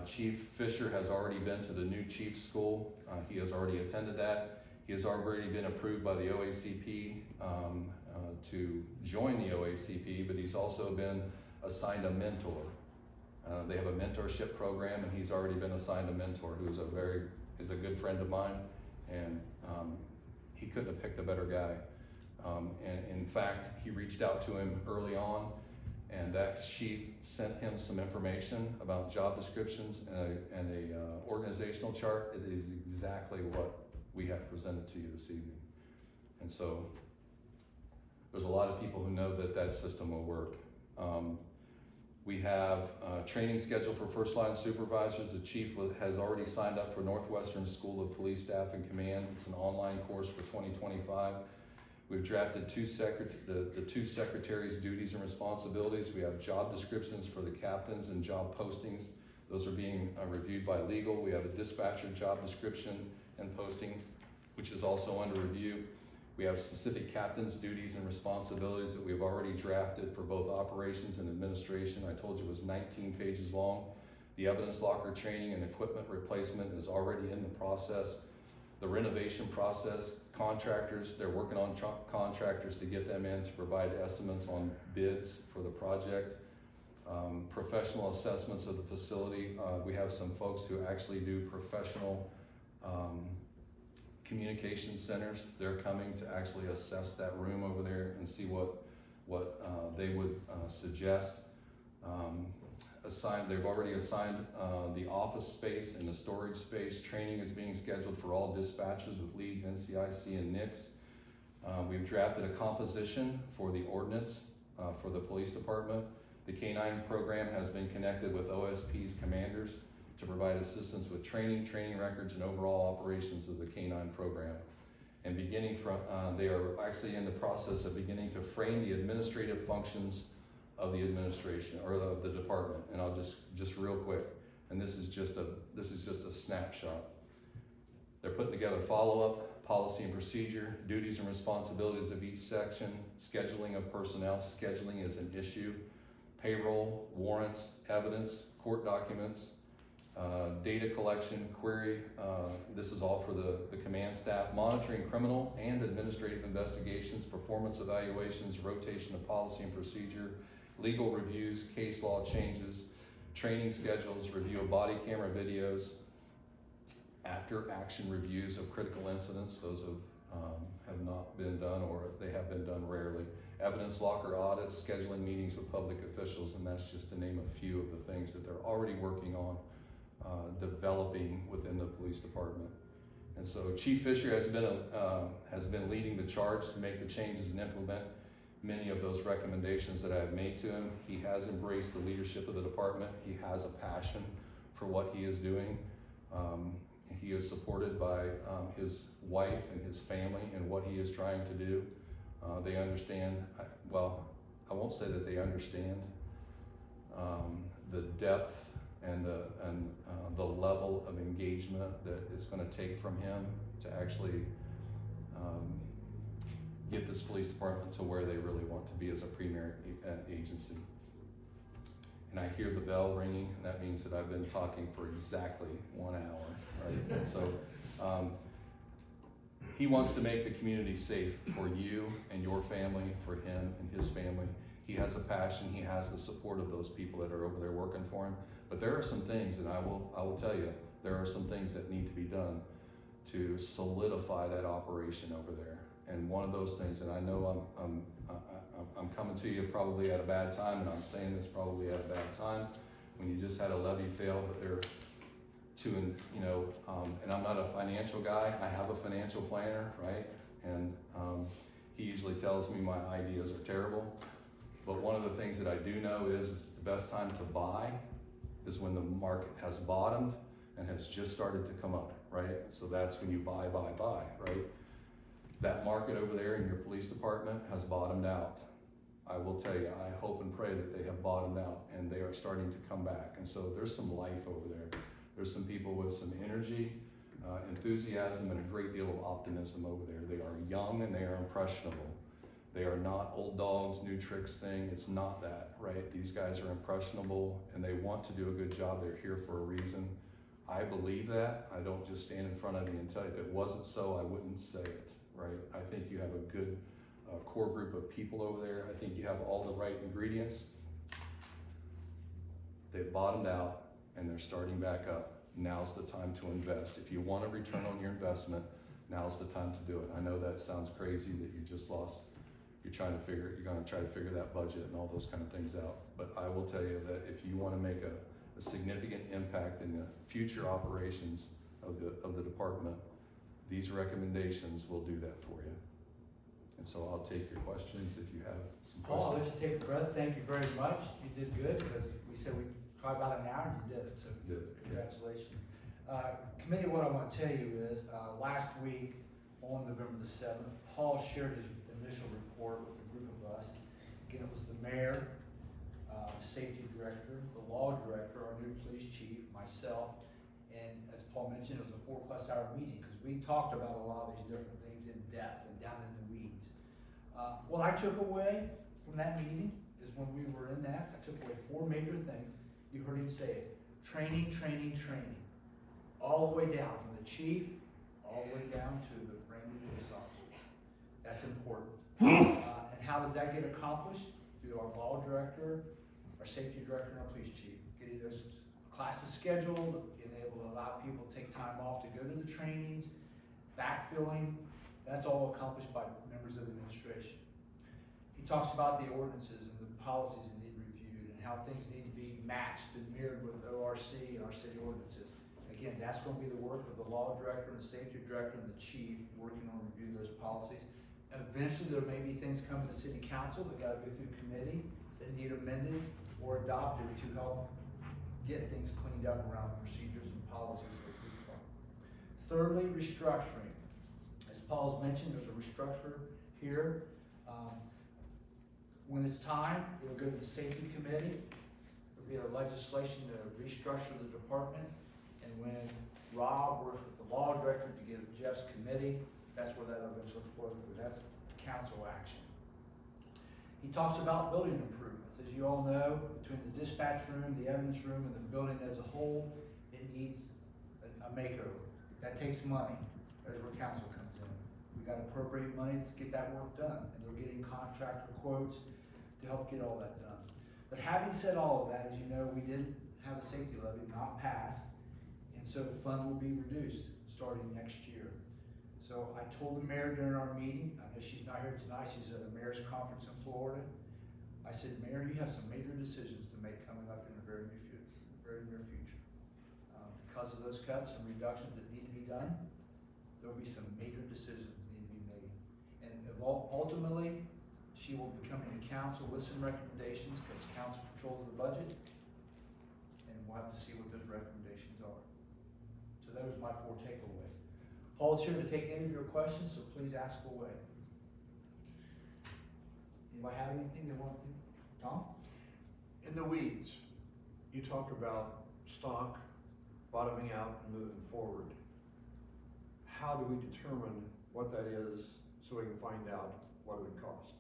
Chief Fisher has already been to the new chief school. He has already attended that. He has already been approved by the OACP to join the OACP, but he's also been assigned a mentor. They have a mentorship program, and he's already been assigned a mentor who is a good friend of mine, and he couldn't have picked a better guy. And in fact, he reached out to him early on, and that chief sent him some information about job descriptions and a organizational chart. It is exactly what we have presented to you this evening. And so there's a lot of people who know that that system will work. We have a training scheduled for first line supervisors. The chief has already signed up for Northwestern School of Police Staff and Command. It's an online course for 2025. We've drafted the two secretaries' duties and responsibilities. We have job descriptions for the captains and job postings. Those are being reviewed by legal. We have a dispatcher job description and posting, which is also under review. We have specific captains' duties and responsibilities that we've already drafted for both operations and administration. I told you it was 19 pages long. The evidence locker training and equipment replacement is already in the process. The renovation process, contractors, they're working on contractors to get them in to provide estimates on bids for the project. Professional assessments of the facility. We have some folks who actually do professional communication centers. They're coming to actually assess that room over there and see what they would suggest. They've already assigned the office space and the storage space. Training is being scheduled for all dispatchers with leads, NCIC and NICS. We've drafted a composition for the ordinance for the police department. The K-9 program has been connected with OSP's commanders to provide assistance with training records, and overall operations of the K-9 program. And they are actually in the process of beginning to frame the administrative functions of the administration or of the department. And I'll just real quick, and this is just a snapshot. They're putting together follow-up, policy and procedure, duties and responsibilities of each section, scheduling of personnel. Scheduling is an issue. Payroll, warrants, evidence, court documents, data collection, query, this is all for the command staff, monitoring criminal and administrative investigations, performance evaluations, rotation of policy and procedure, legal reviews, case law changes, training schedules, review of body camera videos, after action reviews of critical incidents. Those have not been done, or they have been done rarely. Evidence locker audits, scheduling meetings with public officials, and that's just to name a few of the things that they're already working on developing within the police department. And so Chief Fisher has been leading the charge to make the changes and implement many of those recommendations that I have made to him. He has embraced the leadership of the department. He has a passion for what he is doing. He is supported by his wife and his family and what he is trying to do. They understand, well, I won't say that they understand. the depth and the level of engagement that it's gonna take from him to actually get this police department to where they really want to be as a premier agency. And I hear the bell ringing, and that means that I've been talking for exactly 1 hour, right? And so, he wants to make the community safe for you and your family, for him and his family. He has a passion, he has the support of those people that are over there working for him. But there are some things, and I will tell you, there are some things that need to be done to solidify that operation over there. And one of those things, and I know I'm coming to you probably at a bad time, and I'm saying this probably at a bad time, when you just had a levy fail, but they're and I'm not a financial guy, I have a financial planner, right? And he usually tells me my ideas are terrible. But one of the things that I do know is the best time to buy is when the market has bottomed and has just started to come up, right? So that's when you buy, right? That market over there in your police department has bottomed out. I will tell you, I hope and pray that they have bottomed out and they are starting to come back. And so there's some life over there. There's some people with some energy, enthusiasm, and a great deal of optimism over there. They are young and they are impressionable. They are not old dogs, new tricks thing. It's not that, right? These guys are impressionable and they want to do a good job. They're here for a reason. I believe that. I don't just stand in front of you and tell you. If it wasn't so, I wouldn't say it, right? I think you have a good core group of people over there. I think you have all the right ingredients. They've bottomed out and they're starting back up. Now's the time to invest. If you want a return on your investment, now's the time to do it. I know that sounds crazy that you just lost. You're gonna try to figure that budget and all those kind of things out. But I will tell you that if you wanna make a significant impact in the future operations of the department, these recommendations will do that for you. And so I'll take your questions if you have some Paul, I'll questions. let you take a breath. Thank you very much. You did good because we said we'd try about an hour and you did it, so congratulations. Committee, what I want to tell you is last week on November the 7th, Paul shared his initial report with a group of us. Again, it was the mayor, the safety director, the law director, our new police chief, myself, and as Paul mentioned, it was a 4+ hour meeting because we talked about a lot of these different things in depth and down in the weeds. What I took away from that meeting is when we were in that, I took away 4 major things. You heard him say it: training, training, training, all the way down from the chief, all the way down to the brand new police officer. That's important. And how does that get accomplished? Through our law director, our safety director, and our police chief. Getting those classes scheduled, being able to allow people to take time off to go to the trainings, backfilling. That's all accomplished by members of the administration. He talks about the ordinances and the policies that need reviewed and how things need to be matched and mirrored with ORC and our city ordinances. Again, that's going to be the work of the law director and the safety director and the chief working on reviewing those policies. Eventually, there may be things coming to city council that got to go through committee that need amended or adopted to help get things cleaned up around procedures and policies for the police department. Thirdly, restructuring. As Paul's mentioned, there's a restructure here. When it's time, it'll go to the safety committee. There'll be a legislation to restructure the department. And when Rob works with the law director to get Jeff's committee, that's where that eventually flows through. That's council action. He talks about building improvements. As you all know, between the dispatch room, the evidence room, and the building as a whole, it needs a makeover. That takes money. There's where council comes in. We got to appropriate money to get that work done, and they're getting contractor quotes to help get all that done. But having said all of that, as you know, we did have a safety levy not pass, and so the funds will be reduced starting next year. So I told the mayor during our meeting, I know she's not here tonight, she's at a mayor's conference in Florida. I said, Mayor, you have some major decisions to make coming up in the very near future. Because of those cuts and reductions that need to be done, there'll be some major decisions that need to be made. And ultimately, she will be coming to council with some recommendations because council controls the budget, and we'll have to see what those recommendations are. So those are my 4 takeaways. Paul's here to take any of your questions, so please ask away. Anybody have anything they want to do? Tom? In the weeds, you talk about stock bottoming out and moving forward. How do we determine what that is so we can find out what it would cost?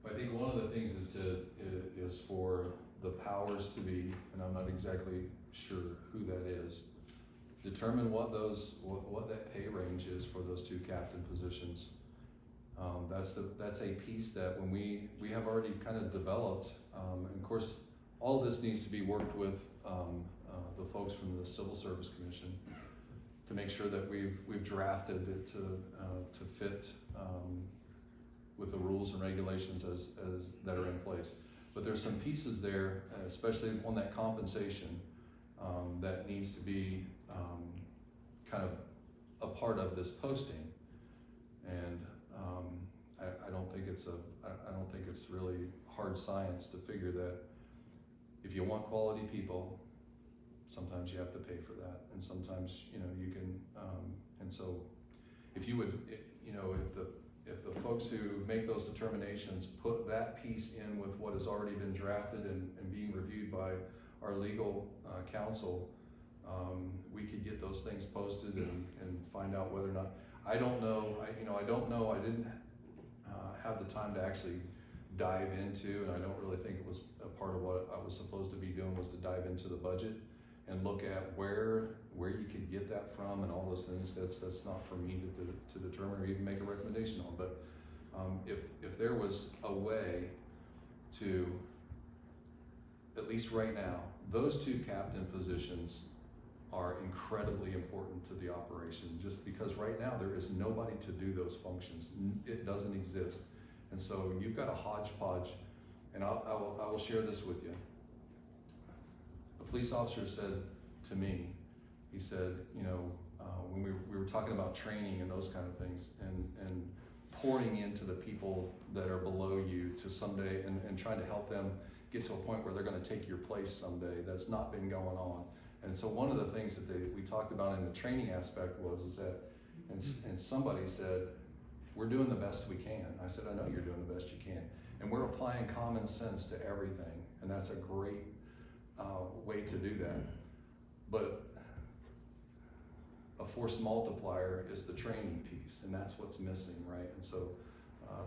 I think one of the things is for the powers to be, and I'm not exactly sure who that is, determine what that pay range is for those two captain positions. That's a piece that when we have already kind of developed, and of course, all of this needs to be worked with the folks from the Civil Service Commission to make sure that we've drafted it to fit with the rules and regulations as that are in place. But there's some pieces there, especially on that compensation, that needs to be kind of a part of this posting. And I don't think it's really hard science to figure that if you want quality people, sometimes you have to pay for that, and sometimes you can. And so, if you would, if the folks who make those determinations put that piece in with what has already been drafted and being reviewed by our legal counsel, we could get those things posted and find out whether or not. I don't know. I don't know. I didn't have the time to actually dive into, and I don't really think it was a part of what I was supposed to be doing, was to dive into the budget and look at where you could get that from and all those things. That's not for me to determine or even make a recommendation on. But if there was a way to, at least right now, those two captain positions are incredibly important to the operation, just because right now there is nobody to do those functions. It doesn't exist. And so you've got a hodgepodge, and I will share this with you. A police officer said to me, he said, when we were talking about training and those kind of things, and pouring into the people that are below you to someday, and trying to help them get to a point where they're gonna take your place someday. That's not been going on. And so one of the things that we talked about in the training aspect is that, and somebody said, we're doing the best we can. I said, I know you're doing the best you can. And we're applying common sense to everything. And that's a great way to do that. But a force multiplier is the training piece, and that's what's missing, right? And so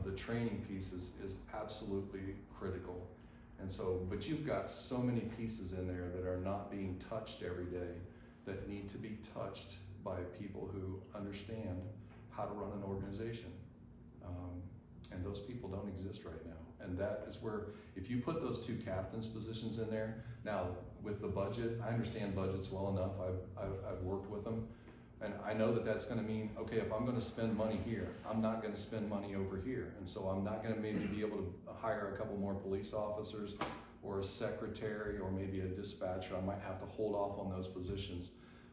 the training piece is absolutely critical. And so, but you've got so many pieces in there that are not being touched every day, that need to be touched by people who understand how to run an organization. And those people don't exist right now. And that is where, if you put those two captains positions in there, now with the budget, I understand budgets well enough, I've worked with them. And I know that that's gonna mean, okay, if I'm gonna spend money here, I'm not gonna spend money over here. And so I'm not gonna maybe be able to hire a couple more police officers or a secretary or maybe a dispatcher. I might have to hold off on those positions.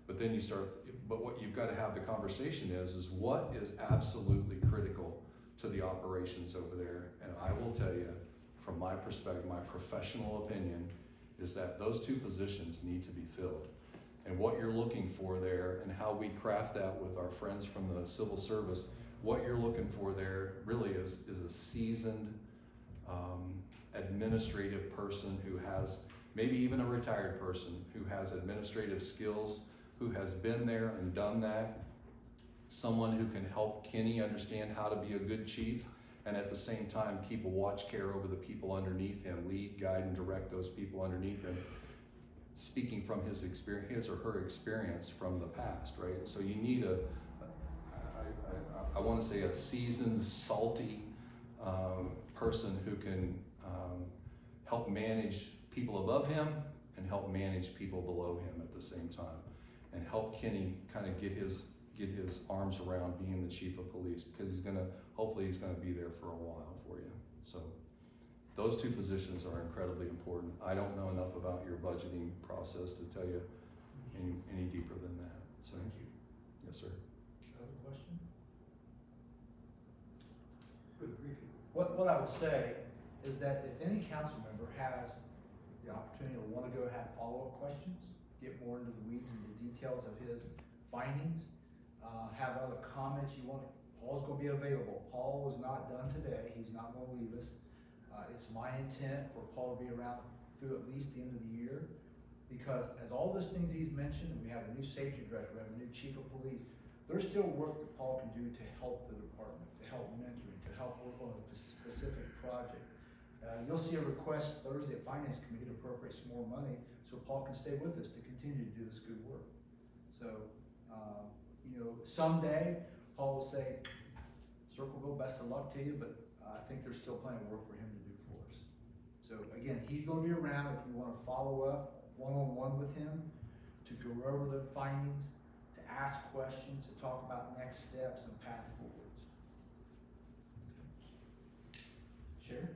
But then but what you've gotta have the conversation is what is absolutely critical to the operations over there. And I will tell you, from my perspective, my professional opinion, is that those two positions need to be filled. And what you're looking for there, and how we craft that with our friends from the civil service, what you're looking for there really is a seasoned administrative person who has, maybe even a retired person who has administrative skills, who has been there and done that, someone who can help Kenny understand how to be a good chief, and at the same time keep a watch care over the people underneath him, lead, guide, and direct those people underneath him, speaking from his experience, his or her experience from the past, right? So you need I want to say a seasoned, salty person who can help manage people above him and help manage people below him at the same time, and help Kenny kind of get his arms around being the chief of police, because hopefully he's gonna be there for a while for you. So those two positions are incredibly important. I don't know enough about your budgeting process to tell you any deeper than that. So, Thank you. Yes, sir. Other question? Good briefing. What I would say is that if any council member has the opportunity or want to go have follow-up questions, get more into the weeds and the details of his findings, have other comments you want, Paul's gonna be available. Paul was not done today, he's not gonna leave us. It's my intent for Paul to be around through at least the end of the year, because as all those things he's mentioned, we have a new safety director, we have a new chief of police, there's still work that Paul can do to help the department, to help mentoring, to help work on a specific project. You'll see a request Thursday at Finance Committee to appropriate some more money so Paul can stay with us to continue to do this good work. So, someday Paul will say, Circleville, best of luck to you, but I think there's still plenty of work for him to do for us. So again, he's gonna be around if you wanna follow up one-on-one with him, to go over the findings, to ask questions, to talk about next steps and path forwards. Sharon?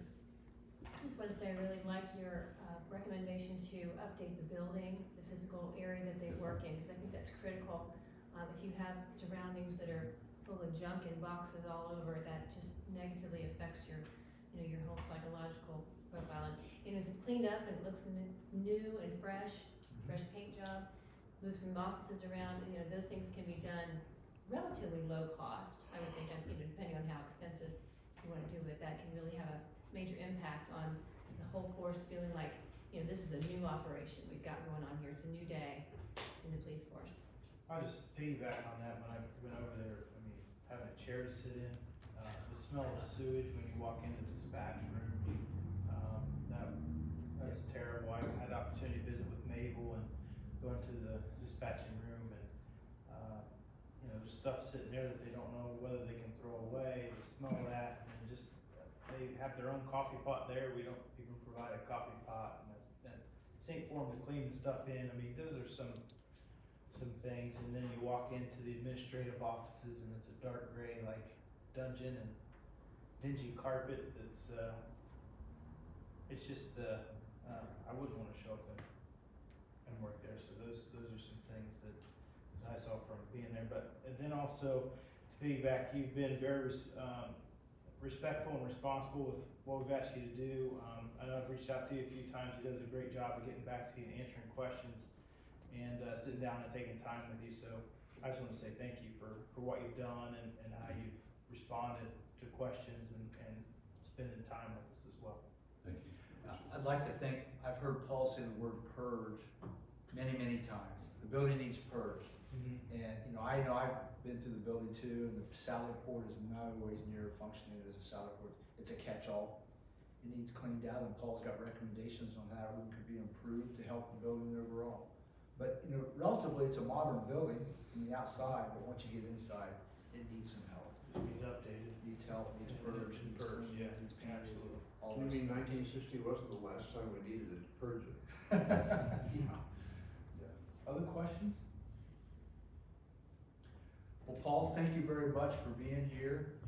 I just want to say I really like your recommendation to update the building, the physical area that they Yes, work in, because I think that's critical. If you have surroundings that are full of junk and boxes all over, that just negatively affects your whole psychological profile. And if it's cleaned up and it looks new and fresh paint job, move some offices around, those things can be done relatively low cost. I would think, depending on how extensive you want to do it, that can really have a major impact on the whole force feeling like, this is a new operation we've got going on here. It's a new day in the police force. I'll just piggyback on that. When I went over there, having a chair to sit in, the smell of sewage when you walk into the dispatch room, that's terrible. I had the opportunity to visit with Mabel and go into the dispatching room, and there's stuff sitting there that they don't know whether they can throw away. They smell that, and just they have their own coffee pot there. We don't even provide a coffee pot, and sink for them to clean the stuff in. Those are some things. And then you walk into the administrative offices, and it's a dark gray like dungeon and dingy carpet. It's just I wouldn't want to show up and work there. So those are some things that I saw from being there. But and then also to piggyback, you've been very respectful and responsible with what we've asked you to do. I know I've reached out to you a few times. He does a great job of getting back to you and answering questions and sitting down and taking time with you. So I just want to say thank you for what you've done and how you've responded to questions and spending time with us as well. Thank you. I'd like to think, I've heard Paul say the word purge many, many times. The building needs purged. And, I know I've been through the building too, and the salad port is not always near functioning as a salad port. It's a catch-all. It needs cleaned out, and Paul's got recommendations on how everything could be improved to help the building overall. But, relatively, it's a modern building from the outside, but once you get inside, it needs some help. Just needs updated. It needs help, needs purge, needs Purge, cleaning, yeah, needs painting, absolutely. all You those mean things. 1960 wasn't the last time we needed it to purge it? Yeah. Other questions? Well, Paul, thank you very much for being here,